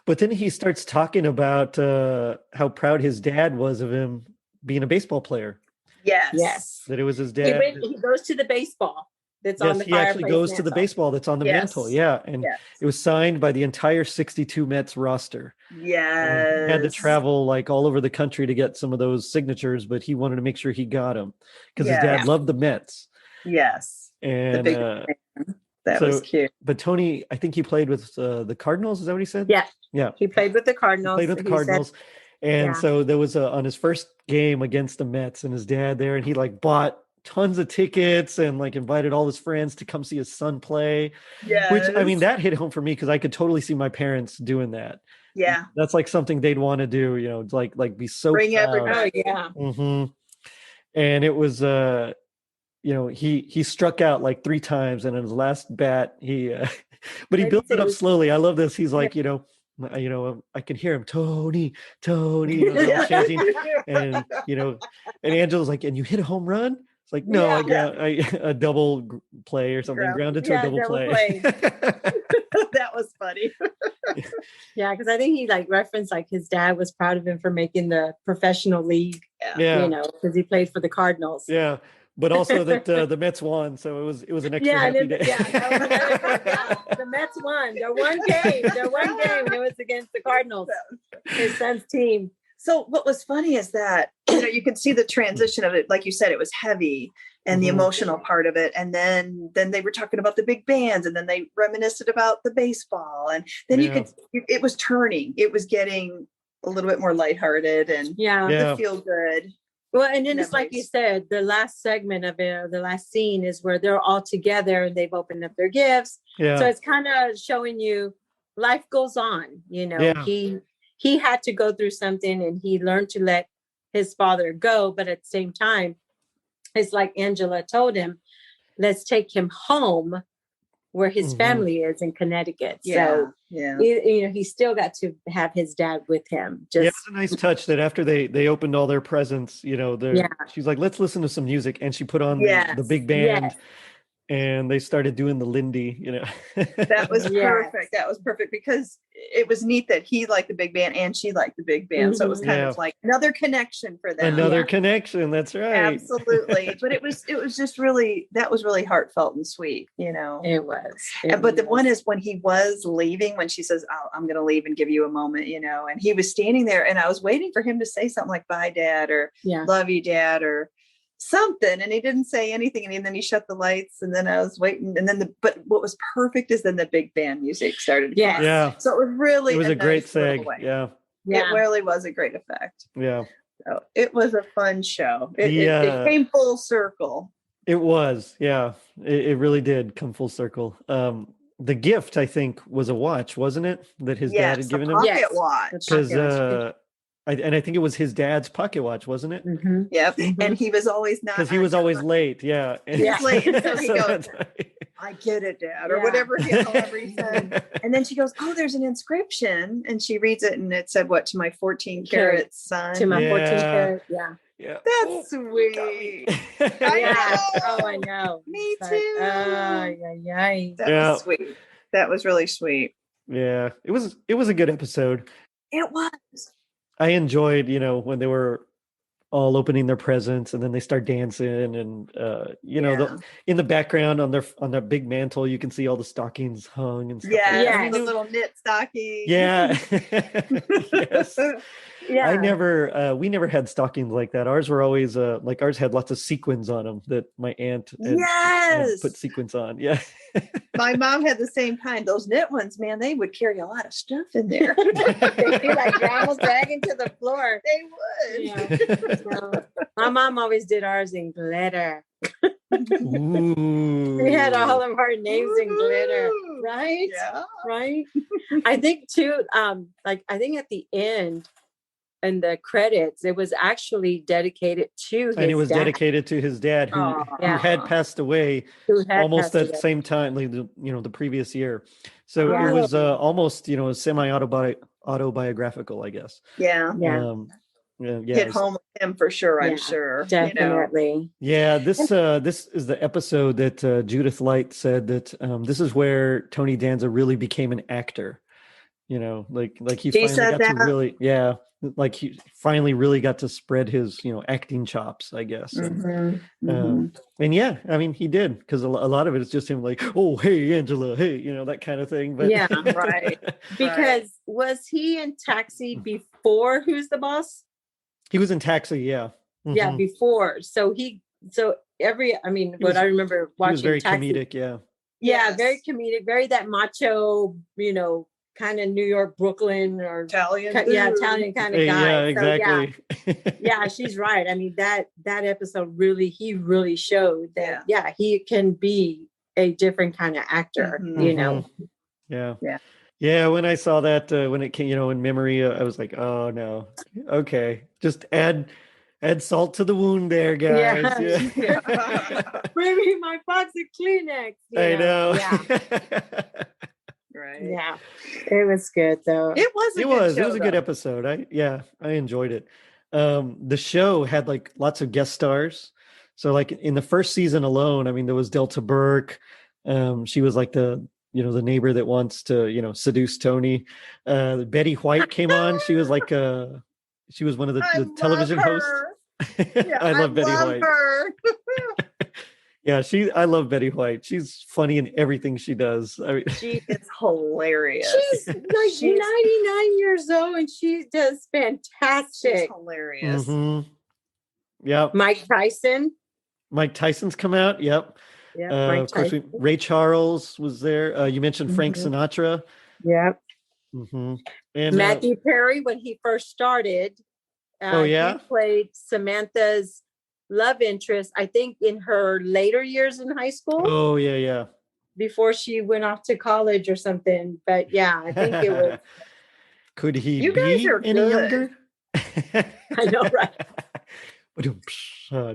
But then he starts talking about how proud his dad was of him being a baseball player. Yes. That it was his dad. He goes to the baseball that's on the he actually goes to the mantle. baseball that's on the mantle. Yeah. And it was signed by the entire 62 Mets roster. Yes. And he had to travel like all over the country to get some of those signatures, but he wanted to make sure he got them because his dad loved the Mets. Yes. And the big that was cute. But Tony, I think he played with the Cardinals. Is that what he said? Yeah. Yeah. He played with the Cardinals. And so there was on his first game against the Mets and his dad there, and he like bought tons of tickets and like invited all his friends to come see his son play. Yeah. Which, I mean, that hit home for me because I could totally see my parents doing that. Yeah. That's like something they'd want to do, like be so bring proud. everybody. Oh, yeah. Mm-hmm. And it was, he struck out like 3 times, and in his last bat, but he built it up slowly. I love this. He's like, I can hear him, Tony, chanting, and and Angela's like, and you hit a home run? It's like, no, I got a double play or something, grounded to a double play. That was funny. Yeah, because I think he like referenced like his dad was proud of him for making the professional league. Yeah. Because he played for the Cardinals. Yeah. But also that the Mets won, so it was an extra happy day. The Mets won. Their one game. And it was against the Cardinals, his son's team. So what was funny is that you could see the transition of it. Like you said, it was heavy and the emotional part of it, and then they were talking about the big bands, and then they reminisced about the baseball, and then it was turning. It was getting a little bit more lighthearted and the feel good. Well, and then it's like you said, the last segment of it, the last scene is where they're all together and they've opened up their gifts. Yeah. So it's kind of showing you life goes on. He had to go through something and he learned to let his father go. But at the same time, it's like Angela told him, let's take him home where his family is in Connecticut. So he still got to have his dad with him. It was a nice touch that after they opened all their presents, she's like, let's listen to some music, and she put on the big band. And they started doing the Lindy, That was perfect. That was perfect because it was neat that he liked the big band and she liked the big band. So it was kind of like another connection for them. Another connection. That's right. Absolutely. But it was just really, that was really heartfelt and sweet, It was. But the one is when he was leaving, when she says, oh, I'm going to leave and give you a moment, and he was standing there and I was waiting for him to say something like, bye, Dad, or love you, Dad, or something, and he didn't say anything, and then he shut the lights, and then I was waiting, and then but what was perfect is then the big band music started. So it was a great thing. It really was a great effect. So it was a fun show. It came full circle. It was. It really did come full circle. The gift, I think, was a watch, wasn't it, that his dad had given him? Pocket watch. Because I think it was his dad's pocket watch, wasn't it? Mm-hmm. Yep. Mm-hmm. And he was always not. Because he was always late. Yeah. He was late. And so he goes, I get it, Dad, or whatever he said. And then she goes, oh, there's an inscription. And she reads it, and it said, what, to my 14-carat son? To my 14-carat, Yeah. That's sweet. I know. Oh, I know. Me too. That was sweet. That was really sweet. Yeah. It was a good episode. It was. I enjoyed, when they were all opening their presents and then they start dancing and, in the background on their big mantle, you can see all the stockings hung and stuff. The little knit stockings. Yeah. Yes. Yeah. We never had stockings like that. Ours were always ours had lots of sequins on them that my aunt had put sequins on. Yeah. My mom had the same kind. Those knit ones, man, they would carry a lot of stuff in there. They'd be like almost dragging to the floor. They would. Yeah. So, my mom always did ours in glitter. Ooh. We had all of our names in glitter, right? Yeah. Right. I think too. I think at the end, in the credits, it was actually dedicated to his and it was dad. dedicated to his dad, who had passed away almost at the same time, like the previous year. So it was almost semi-autobiographical, I guess. Yeah. Hit home with him for sure. I'm sure. Definitely. Yeah. This is the episode that Judith Light said that this is where Tony Danza really became an actor. Like he finally got to really, like he finally really got to spread his, acting chops, I guess. And yeah, I mean, he did, because a lot of it is just him like, oh, hey, Angela, hey, that kind of thing. But yeah, right. Because was he in Taxi before Who's the Boss? He was in Taxi, yeah. Yeah, before. I remember watching, he was very Taxi. Comedic, yeah. Yeah, very comedic, very that macho, kind of New York, Brooklyn, or Italian. Italian kind of guy. Yeah, exactly. So, yeah, she's right. I mean, that episode he really showed that, he can be a different kind of actor, Yeah. Yeah, when I saw that, when it came, in memory, I was like, oh no. Okay. Just add salt to the wound there, guys. Yeah. Bring me my box of Kleenex. I know. Yeah. Right. Yeah. It was good though. It was a good episode. I enjoyed it. The show had like lots of guest stars. So like in the first season alone, I mean, there was Delta Burke. She was like the neighbor that wants to, seduce Tony. Betty White came on. She was like she was one of the television hosts. Yeah, I love Betty White. Her. Yeah, I love Betty White. She's funny in everything she does. I mean, she is hilarious. She's like 99 years old and she does fantastic. She's hilarious. Yeah. Mike Tyson's come out. Yep. Yeah. Of course, Ray Charles was there. You mentioned Frank Sinatra. Yep. And Matthew Perry, when he first started, he played Samantha's love interest, I think, in her later years in high school. Oh, yeah. Before she went off to college or something. But yeah, I think it was. Could he you guys be are any good. younger? I know, right?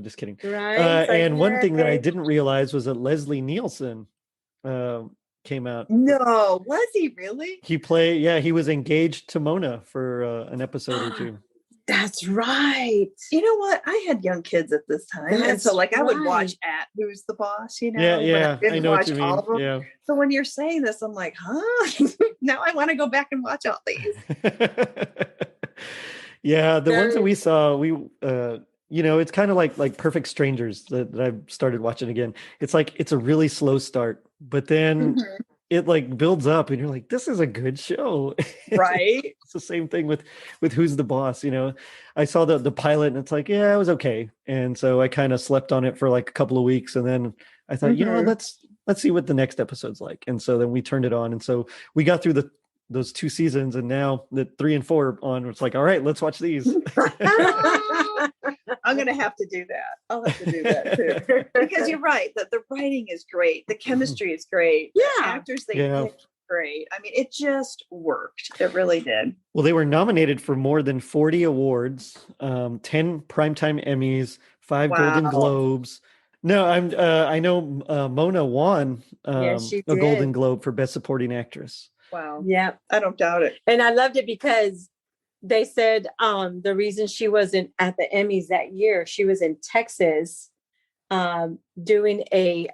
Just kidding. Right. And one thing that I didn't realize was that Leslie Nielsen came out. No, was he really? He was engaged to Mona for an episode or two. That's right. You know what? I had young kids at this time. And so I would watch at Who's the Boss, Yeah. I know what you mean. All of them. Yeah. So when you're saying this, I'm like, huh? Now I want to go back and watch all these. Yeah. The ones that we saw, it's kind of like Perfect Strangers that I've started watching again. It's like, it's a really slow start, but then it like builds up and you're like, this is a good show. Right. It's the same thing with Who's the Boss. I saw the pilot and it's like, yeah, it was okay. And so I kind of slept on it for like a couple of weeks. And then I thought, let's see what the next episode's like. And so then we turned it on. And so we got through those 2 seasons, and now the 3 and 4 on, it's like, all right, let's watch these. I'm going to have to do that. I'll have to do that too. Because you're right, that the writing is great. The chemistry is great. Yeah. The actors, they picked great. I mean, it just worked. It really did. Well, they were nominated for more than 40 awards, 10 Primetime Emmys, 5 Golden Globes. No, I know Mona won a Golden Globe for Best Supporting Actress. Wow. Yeah. I don't doubt it. And I loved it because they said the reason she wasn't at the Emmys that year, she was in Texas doing a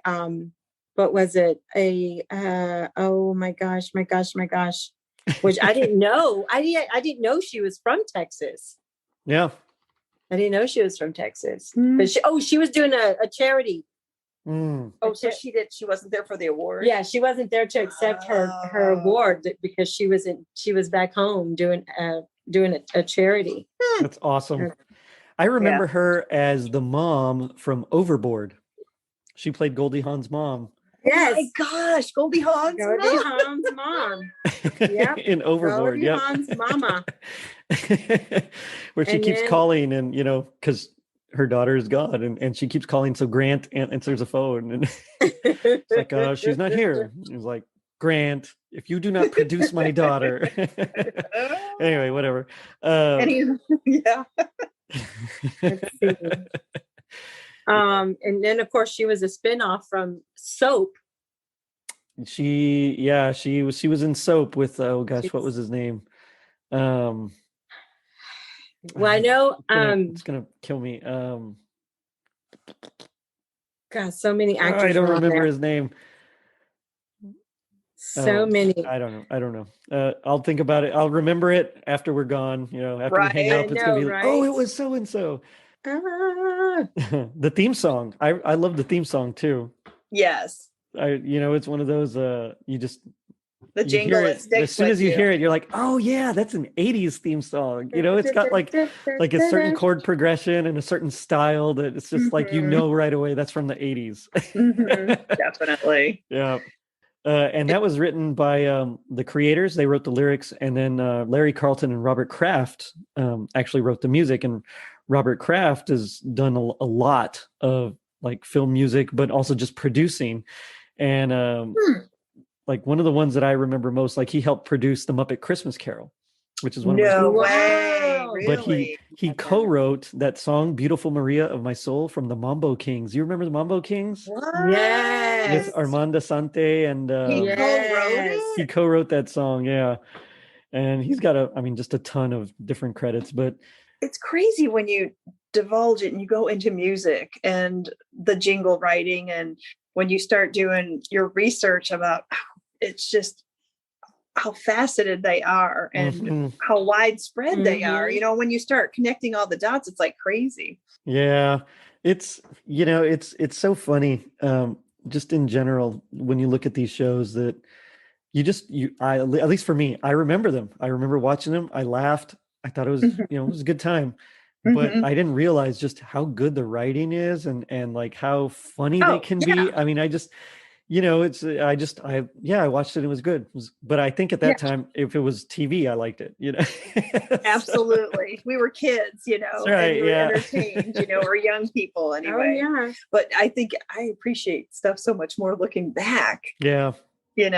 what was it? Oh my gosh, which I didn't know. I didn't know she was from Texas. Yeah. I didn't know she was from Texas. But she was doing a charity. Oh, so she wasn't there for the award? Yeah, she wasn't there to accept her award because she was back home doing a charity. That's awesome. I remember her as the mom from Overboard. She played Goldie Hawn's mom. Yes. Oh my gosh, Goldie Hawn's mom. Yeah. In Overboard. Goldie Hawn's mama. Where she keeps calling and, because her daughter is gone and she keeps calling. So Grant answers the phone and it's like, she's not here. He's like, Grant, if you do not produce my daughter. Anyway, whatever. And yeah. Let's see. And then of course she was a spinoff from Soap. She was in Soap with what was his name? Well, I know it's gonna kill me. God, so many actors. I don't remember his name. So many. I don't know. I'll think about it. I'll remember it after we're gone. After we hang up, it's gonna be like, oh, it was so and so. The theme song. I love the theme song too. Yes. It's one of those. You just the jingle as soon as you hear it, you're like, oh yeah, that's an 80s theme song. It's got like a certain chord progression and a certain style that it's just like right away that's from the 80s. Definitely. Yeah. And that was written by the creators. They wrote the lyrics, and then Larry Carlton and Robert Kraft actually wrote the music. And Robert Kraft has done a lot of like film music, but also just producing. And like one of the ones that I remember most, like he helped produce The Muppet Christmas Carol, which is one of my No way. Really? But he co-wrote that song "Beautiful Maria of My Soul" from the Mambo Kings. You remember the Mambo Kings? What? Yes. With Armando Sante and he co-wrote it. He co-wrote that song, yeah. And he's got just a ton of different credits. But it's crazy when you divulge it and you go into music and the jingle writing, and when you start doing your research about it's just how faceted they are and how widespread they are. When you start connecting all the dots, it's like crazy. Yeah, it's so funny. Just in general, when you look at these shows that at least for me, I remember them. I remember watching them. I laughed. I thought it was, it was a good time, but I didn't realize just how good the writing is and like how funny they can be. I mean, I just, I watched it. It was good. But I think at that time, if it was TV, I liked it, Absolutely. We were kids, That's right, and we were entertained, or young people anyway. Oh, yeah. But I think I appreciate stuff so much more looking back. Yeah. And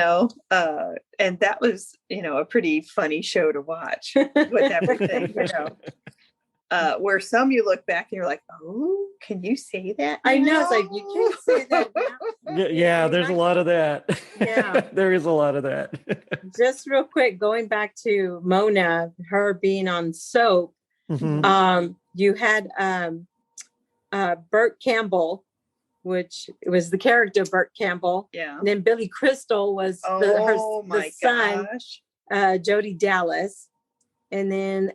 that was, a pretty funny show to watch with everything, where some you look back and you're like, oh, can you say that? I know. It's like, you can't say that now. Yeah, there's a lot of that. Yeah. There is a lot of that. Just real quick, going back to Mona, her being on Soap, you had Burt Campbell, which was the character Burt Campbell. Yeah. And then Billy Crystal was the son, Jody Dallas. And then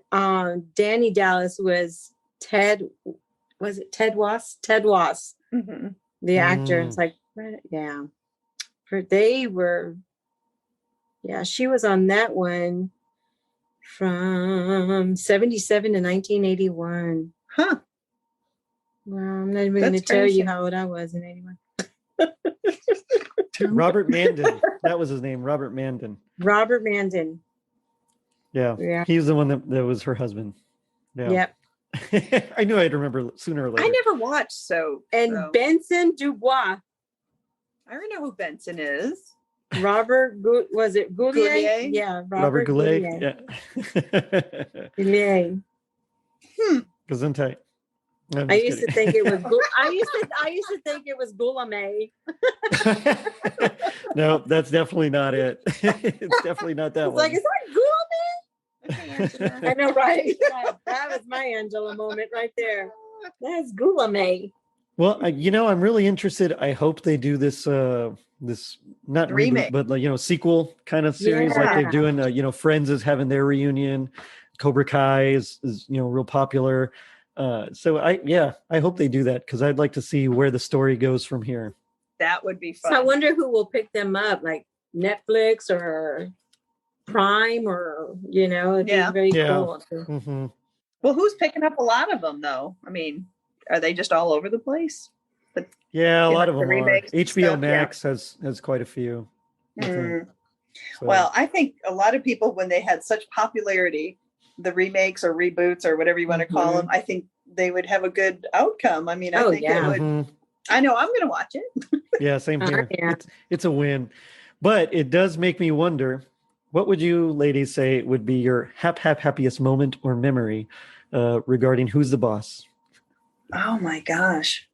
Danny Dallas was Ted Wass? Ted Wass, the actor. It's like, yeah. She was on that one from 1977 to 1981. Huh. Well, I'm not even going to tell you how old I was in 81. Robert Mandan. That was his name, Robert Mandan. Robert Mandan. Yeah. He was the one that was her husband. Yeah. Yep. I knew I'd remember sooner or later. I never watched Soap. And Benson Dubois. I already know who Benson is. Robert, was it Goulier? Yeah, Robert Goulier. Yeah. Goulier. Gesundheit. I used to think it was. I used to think it was Goulamay. No, that's definitely not it. It's definitely not that one. Like, is that Goulamay? I know, right? That was my Angela moment right there. That's Goulamay. Well, I'm really interested. I hope they do this not remake, but sequel kind of series like they're doing. Friends is having their reunion. Cobra Kai is real popular. So I hope they do that because I'd like to see where the story goes from here. That would be fun. So I wonder who will pick them up, like Netflix or Prime, or it'd be very cool. Mm-hmm. Well, who's picking up a lot of them though? I mean, are they just all over the place? A lot of them are. HBO Max has quite a few. So. Well, I think a lot of people, when they had such popularity, the remakes or reboots or whatever you want to call them, I think they would have a good outcome. I mean, I think it would. I know I'm going to watch it. Yeah, same here. It's a win. But it does make me wonder, what would you ladies say would be your happiest moment or memory regarding Who's the Boss? Oh my gosh.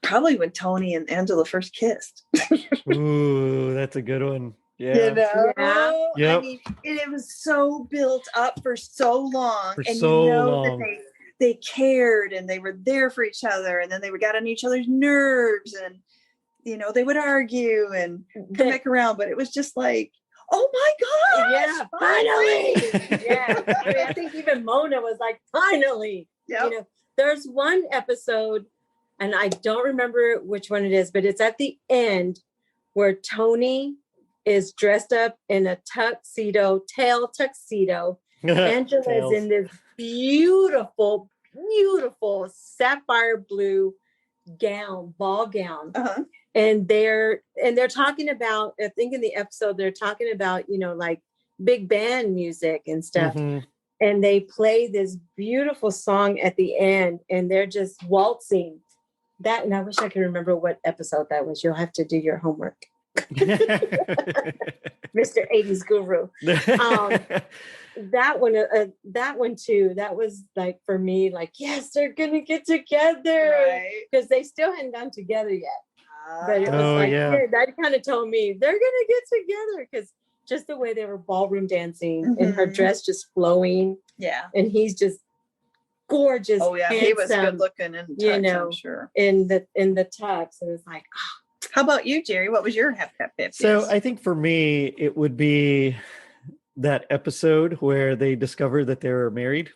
Probably when Tony and Angela first kissed. Ooh, that's a good one. You Yeah. know, Yep. I mean, it was so built up for so long, For and so you know long. that they cared and they were there for each other, and then they got on each other's nerves, and you know they would argue and come back around, but it was just like, oh my gosh, yeah, finally. Yeah, I mean, I think even Mona was like, finally. Yep. You know, there's one episode, and I don't remember which one it is, but it's at the end where Tony is dressed up in a tail tuxedo. Angela is in this beautiful, beautiful sapphire blue ball gown. Uh-huh. And they're talking about, I think in the episode, they're talking about, you know, like big band music and stuff. Mm-hmm. And they play this beautiful song at the end, and they're just waltzing that. And I wish I could remember what episode that was. You'll have to do your homework. Mr. 80s guru. That one too, that was like, for me, like, yes, they're gonna get together, because they still hadn't gotten together yet. But it was that kind of told me they're gonna get together, because just the way they were ballroom dancing, and her dress just flowing, and he's just gorgeous. Oh yeah, handsome, he was good looking in tux, you know, I'm sure, in the tux. It was like, oh. How about you, Jerry? What was your happiest? So I think for me, it would be that episode where they discover that they were married.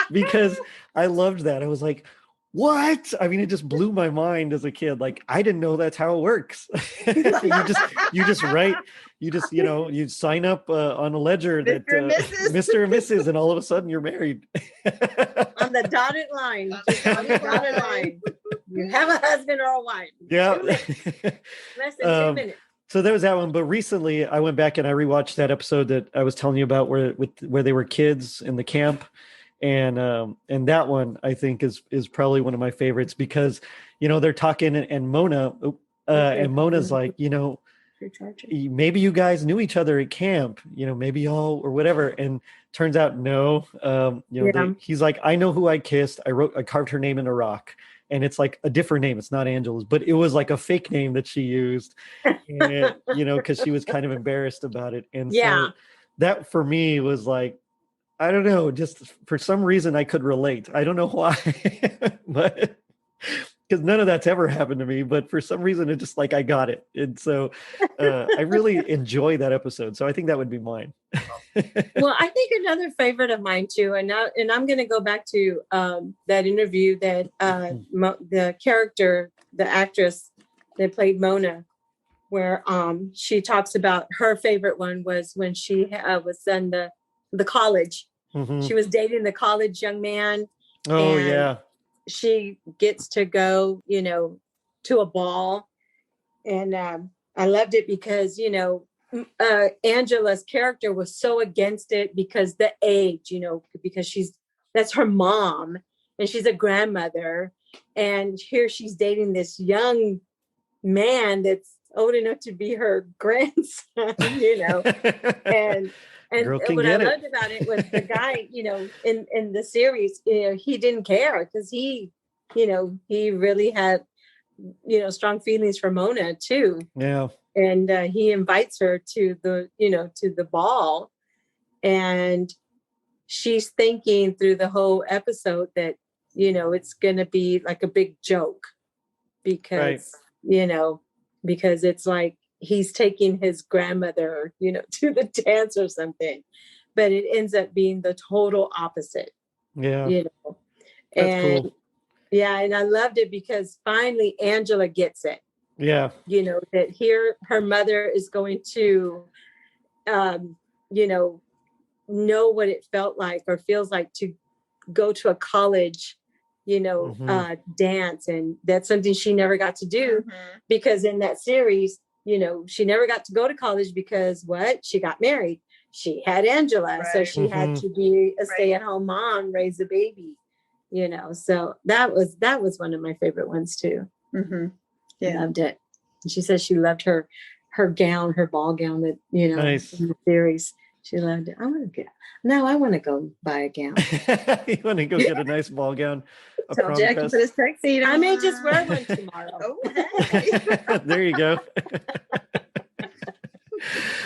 Because I loved that. I was like, what? I mean, it just blew my mind as a kid. Like, I didn't know that's how it works. you just write, you sign up on a ledger that Mr. and Mrs. and all of a sudden you're married. On the dotted line. Just on the dotted line. You have a husband or a wife. Yeah. Less than 2 minutes. So there was that one. But recently I went back and I rewatched that episode that I was telling you about where they were kids in the camp. And that one I think is probably one of my favorites, because, you know, they're talking and Mona's like, you know, maybe you guys knew each other at camp, you know, maybe y'all or whatever. And turns out, no, he's like, I know who I kissed. I carved her name in a rock. And it's like a different name. It's not Angela's, but it was like a fake name that she used, and, you know, because she was kind of embarrassed about it. And so that for me was like, I don't know, just for some reason I could relate. I don't know why, but because none of that's ever happened to me, but for some reason it just like, I got it. And so I really enjoy that episode. So I think that would be mine. Well, I think another favorite of mine too, and I'm going to go back to that interview that the character, the actress that played Mona, where she talks about her favorite one was when she was in the college. Mm-hmm. She was dating the college young man. Oh, yeah. She gets to go, you know, to a ball. And I loved it because, you know, Angela's character was so against it because the age, you know, because that's her mom and she's a grandmother. And here she's dating this young man that's old enough to be her grandson, you know, and what I loved about it was the guy, you know, in the series, you know, he didn't care because he really had, you know, strong feelings for Mona too. Yeah. And he invites her to the ball, and she's thinking through the whole episode that, you know, it's going to be like a big joke because, you know, because it's like he's taking his grandmother, you know, to the dance or something, but it ends up being the total opposite. Yeah. You know, that's cool. Yeah. And I loved it because finally Angela gets it. Yeah. You know, that here her mother is going to, you know what it felt like or feels like to go to a college, you know, dance. And that's something she never got to do because in that series, you know, she never got to go to college because she got married. She had Angela. Right. So she had to be a stay-at-home mom, raise a baby, you know. So that was one of my favorite ones too. Mm-hmm. Yeah. I loved it. And she says she loved her her gown, her ball gown that, Nice. in the series. She loved it. I want to go buy a gown. You want to go get a nice ball gown? A Tell prom Jack to dress? put his tuxedo I may on. just wear one tomorrow. Oh, hey. There you go.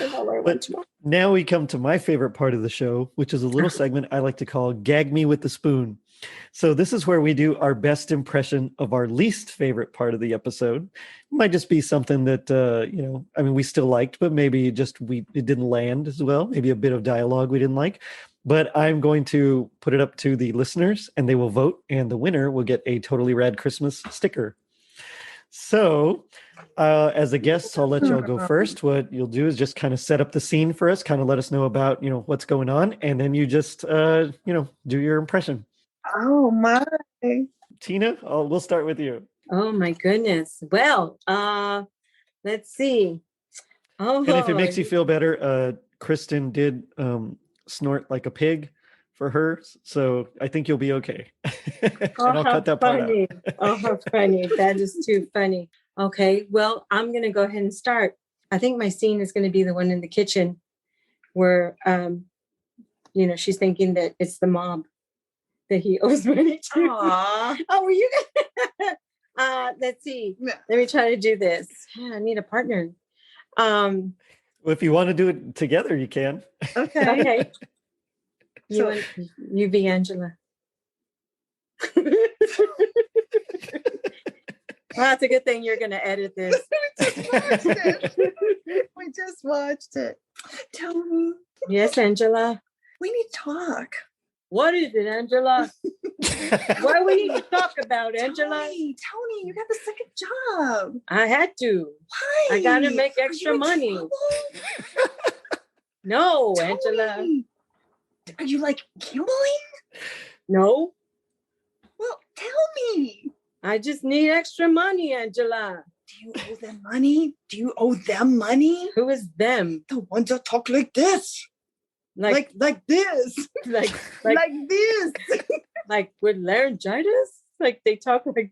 I'll wear one tomorrow. Now we come to my favorite part of the show, which is a little segment I like to call Gag Me with the Spoon. So this is where we do our best impression of our least favorite part of the episode. It might just be something that, we still liked, but maybe just it didn't land as well. Maybe a bit of dialogue we didn't like. But I'm going to put it up to the listeners and they will vote, and the winner will get a Totally Rad Christmas sticker. So as a guest, I'll let y'all go first. What you'll do is just kind of set up the scene for us, kind of let us know about, what's going on. And then you just, do your impression. Oh, my. Tina, we'll start with you. Oh, my goodness. Well, let's see. Oh, and if it makes you feel better, Kristen did snort like a pig for her, so I think you'll be okay. And I'll cut that part out. Oh, how funny. That is too funny. Okay, well, I'm going to go ahead and start. I think my scene is going to be the one in the kitchen where, she's thinking that it's the mob that he owes money to. Aww. Oh, were you going let's see. Yeah. Let me try to do this. I need a partner. Well, if you want to do it together, you can. Okay. You be Angela. Well, that's a good thing you're going to edit this. We just watched it. Tony. Yes, Angela. We need to talk. What is it, Angela? What do we need to talk about, Angela? Tony, you got the second job. I had to. Why? I got to make extra money. No, Tony, Angela. Are you like gambling? No. Well, tell me. I just need extra money, Angela. Do you owe them money? Do you owe them money? Who is them? The ones that talk like this. Like this. like this. Like with laryngitis? Like they talk like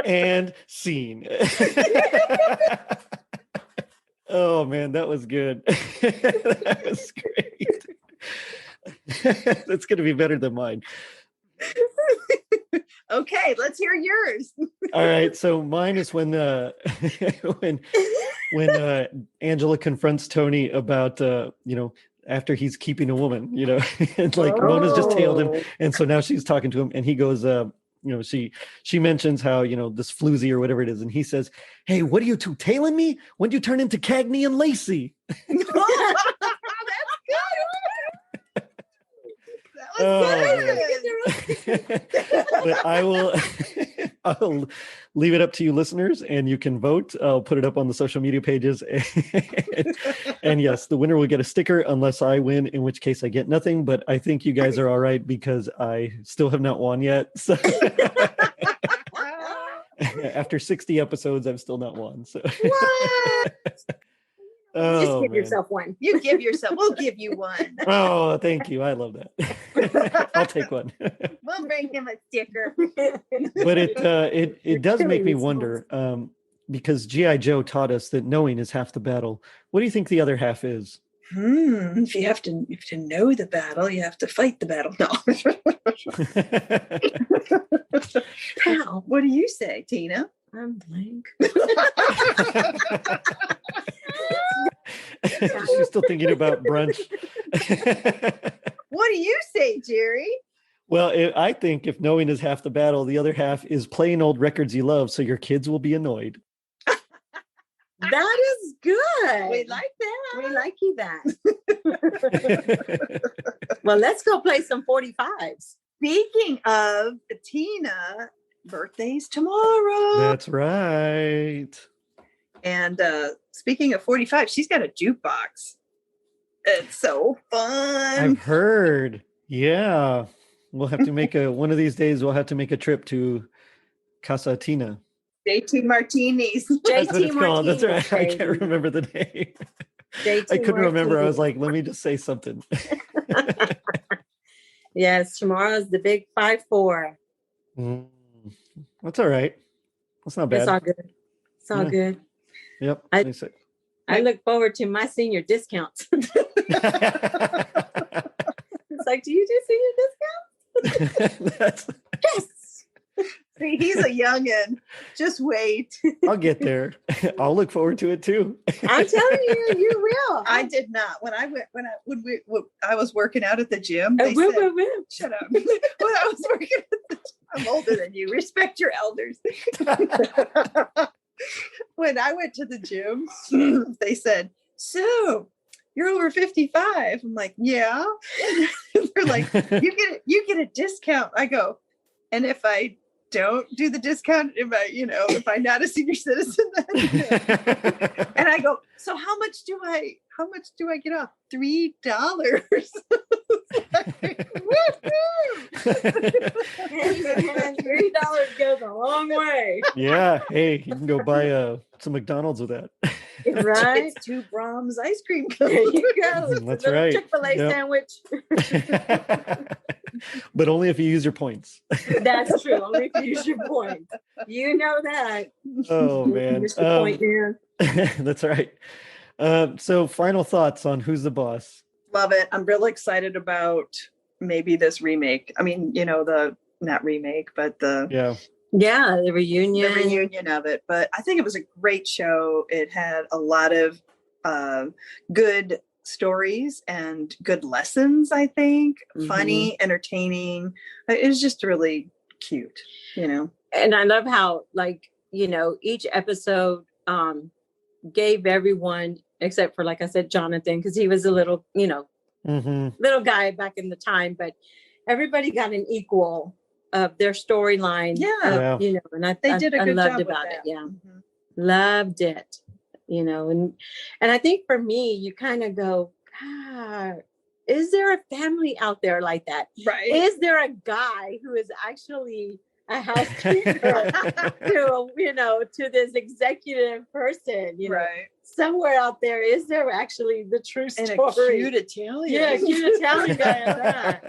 And scene. Oh man, that was good. That was great. That's going to be better than mine. Okay, let's hear yours. All right, so mine is when when Angela confronts Tony about after he's keeping a woman, and like Mona's just tailed him, and so now she's talking to him, and he goes, she mentions how this floozy or whatever it is, and he says, "Hey, what are you two tailing me? When'd you turn into Cagney and Lacey?" That's good. But I'll leave it up to you listeners, and you can vote. I'll put it up on the social media pages. And yes, the winner will get a sticker unless I win, in which case I get nothing. But I think you guys are all right because I still have not won yet. So after 60 episodes, I've still not won. So What? just give yourself one. You give yourself. We'll give you one. Oh, thank you. I love that. I'll take one. We'll bring him a sticker. But it does make me wonder, because G.I. Joe taught us that knowing is half the battle. What do you think the other half is? If you have to know the battle, you have to fight the battle. No. Pal, what do you say, Tina? I'm blank. She's still thinking about brunch. What do you say, Jerry? Well, I think if knowing is half the battle, the other half is playing old records you love so your kids will be annoyed. That is good. We like that. We like you that. Well, let's go play some 45s. Speaking of Tina, birthday's tomorrow. That's right. And speaking of 45, she's got a jukebox. It's so fun. I've heard. Yeah. We'll have to make one of these days, we'll have to make a trip to Casa Tina. JT Martinis. That's what it's called. That's right. I baby. can't remember the name. JT I couldn't remember. I Martinis. was like, let me just say something. Yes, tomorrow's the big 5-4. That's all right. That's not bad. It's all good. It's all good. Yep. I look forward to my senior discounts. It's like, do you do senior discounts? Yes. See, he's a youngin'. Just wait. I'll get there. I'll look forward to it too. I'm telling you, you will. I did not. When I was working out at the gym, they said, shut up. When I was working at the gym, I'm older than you. Respect your elders. When I went to the gym, they said, so you're over 55. I'm like, yeah. They're like, you get a discount. I go, and if I don't do the discount, if I'm not a senior citizen, then, and I go, so how much do I get off? $3. $3 goes a long way. Yeah. Hey, you can go buy some McDonald's with that. Right? It's 2 Brahms ice cream. There you go. That's right. Chick-fil-A sandwich. But only if you use your points. That's true. Only if you use your points. You know that. Oh, man. Mr. Point Man. That's right. So final thoughts on Who's the Boss? Love it. I'm really excited about maybe this remake. I mean, not remake, but the reunion of it. But I think it was a great show. It had a lot of good stories and good lessons, I think. Funny, entertaining. It was just really cute, And I love how, each episode gave everyone, except for, like I said, Jonathan, because he was a little, little guy back in the time, but everybody got an equal of their storyline. Yeah. And I did a good loved job about with it. that. Yeah. Loved it. And I think for me, you kind of go, God, is there a family out there like that? Right. Is there a guy who is actually a housekeeper to this executive person, right. Somewhere out there, is there actually the true story? And a cute Italian. Yeah, a cute Italian guy at that.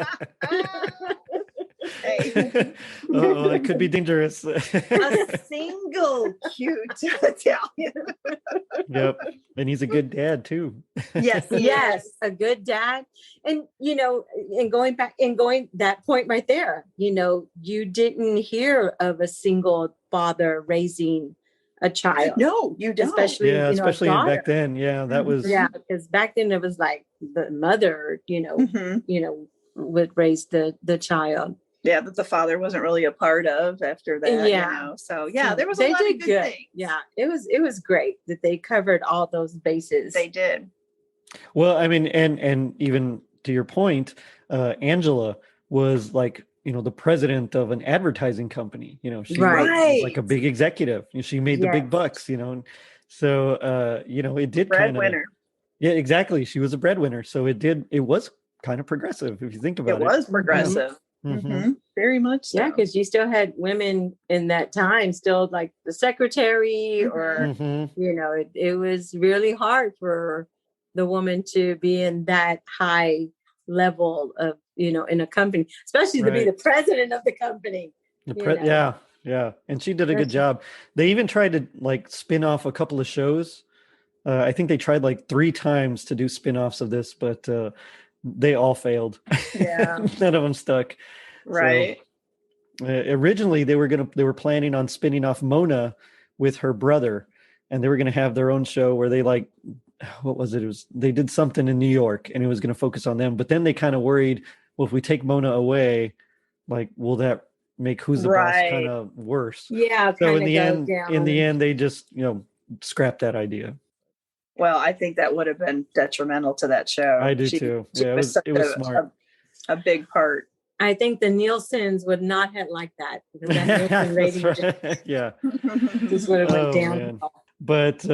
Hey. That could be dangerous. A single cute Italian. Yep. And he's a good dad too. Yes, a good dad. And and going that point right there, you didn't hear of a single father raising a child. No, you don't. Especially back then. Yeah, that was because back then it was like the mother, would raise the child. Yeah, that the father wasn't really a part of after that. Yeah. So there was a lot of good things. Yeah, it was great that they covered all those bases. They did. Well, I mean, and even to your point, Angela was like, the president of an advertising company. She was like a big executive. She made the big bucks. So it did breadwinner. Yeah, exactly. She was a breadwinner, so it was kind of progressive if you think about it. It was progressive. Mm-hmm. Very much so. Yeah, because you still had women in that time, still like the secretary, or it was really hard for the woman to be in that high level of in a company, especially to be the president of the company. Yeah, and she did a good job. They even tried to spin off a couple of shows. I think they tried 3 times to do spin-offs of this, but they all failed. Yeah. None of them stuck. Right. So, originally they were planning on spinning off Mona with her brother, and they were going to have their own show where they what was it? They did something in New York and it was going to focus on them. But then they kind of worried, well, if we take Mona away, will that make Who's the Boss kind of worse? Yeah. So in the end, they just, scrapped that idea. Well, I think that would have been detrimental to that show. I do too. Yeah, it was smart. A big part. I think the Nielsen's would not have liked that, because that Nielsen rating just would have went down. Man. But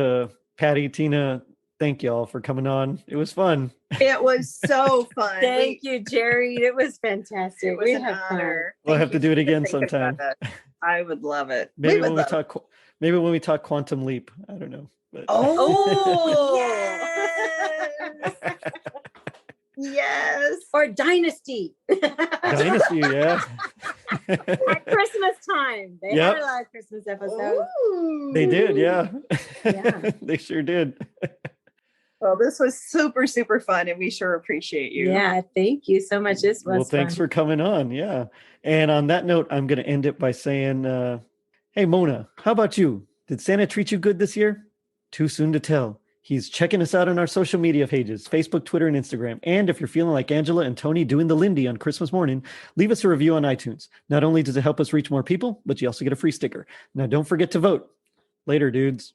Patty, Tina, thank y'all for coming on. It was fun. It was so fun. Thank you, Jerry. It was fantastic. It was an honor. We'll have to do it again sometime. I would love it. Maybe when we talk Quantum Leap. I don't know. But. Oh, yes. Yes. Or Dynasty. Dynasty, yeah. At Christmas time. They Yep. had a lot of Christmas episodes. Ooh. They did, yeah. Yeah. They sure did. Well, this was super, super fun, and we sure appreciate you. Yeah, thank you so much. This was Well, thanks fun. for coming on. Yeah. And on that note, I'm going to end it by saying, hey, Mona, how about you? Did Santa treat you good this year? Too soon to tell. He's checking us out on our social media pages, Facebook, Twitter, and Instagram. And if you're feeling like Angela and Tony doing the Lindy on Christmas morning, leave us a review on iTunes. Not only does it help us reach more people, but you also get a free sticker. Now, don't forget to vote. Later, dudes.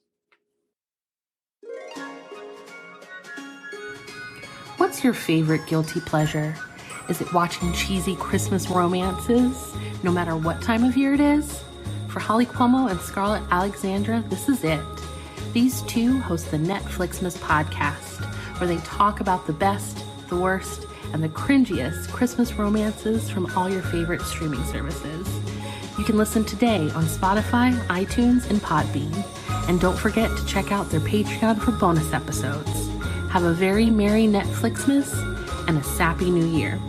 What's your favorite guilty pleasure? Is it watching cheesy Christmas romances, no matter what time of year it is? For Holly Cuomo and Scarlett Alexandra, this is it. These two host the Netflixmas podcast, where they talk about the best, the worst, and the cringiest Christmas romances from all your favorite streaming services. You can listen today on Spotify, iTunes, and Podbean. And don't forget to check out their Patreon for bonus episodes. Have a very merry Netflixmas and a sappy new year.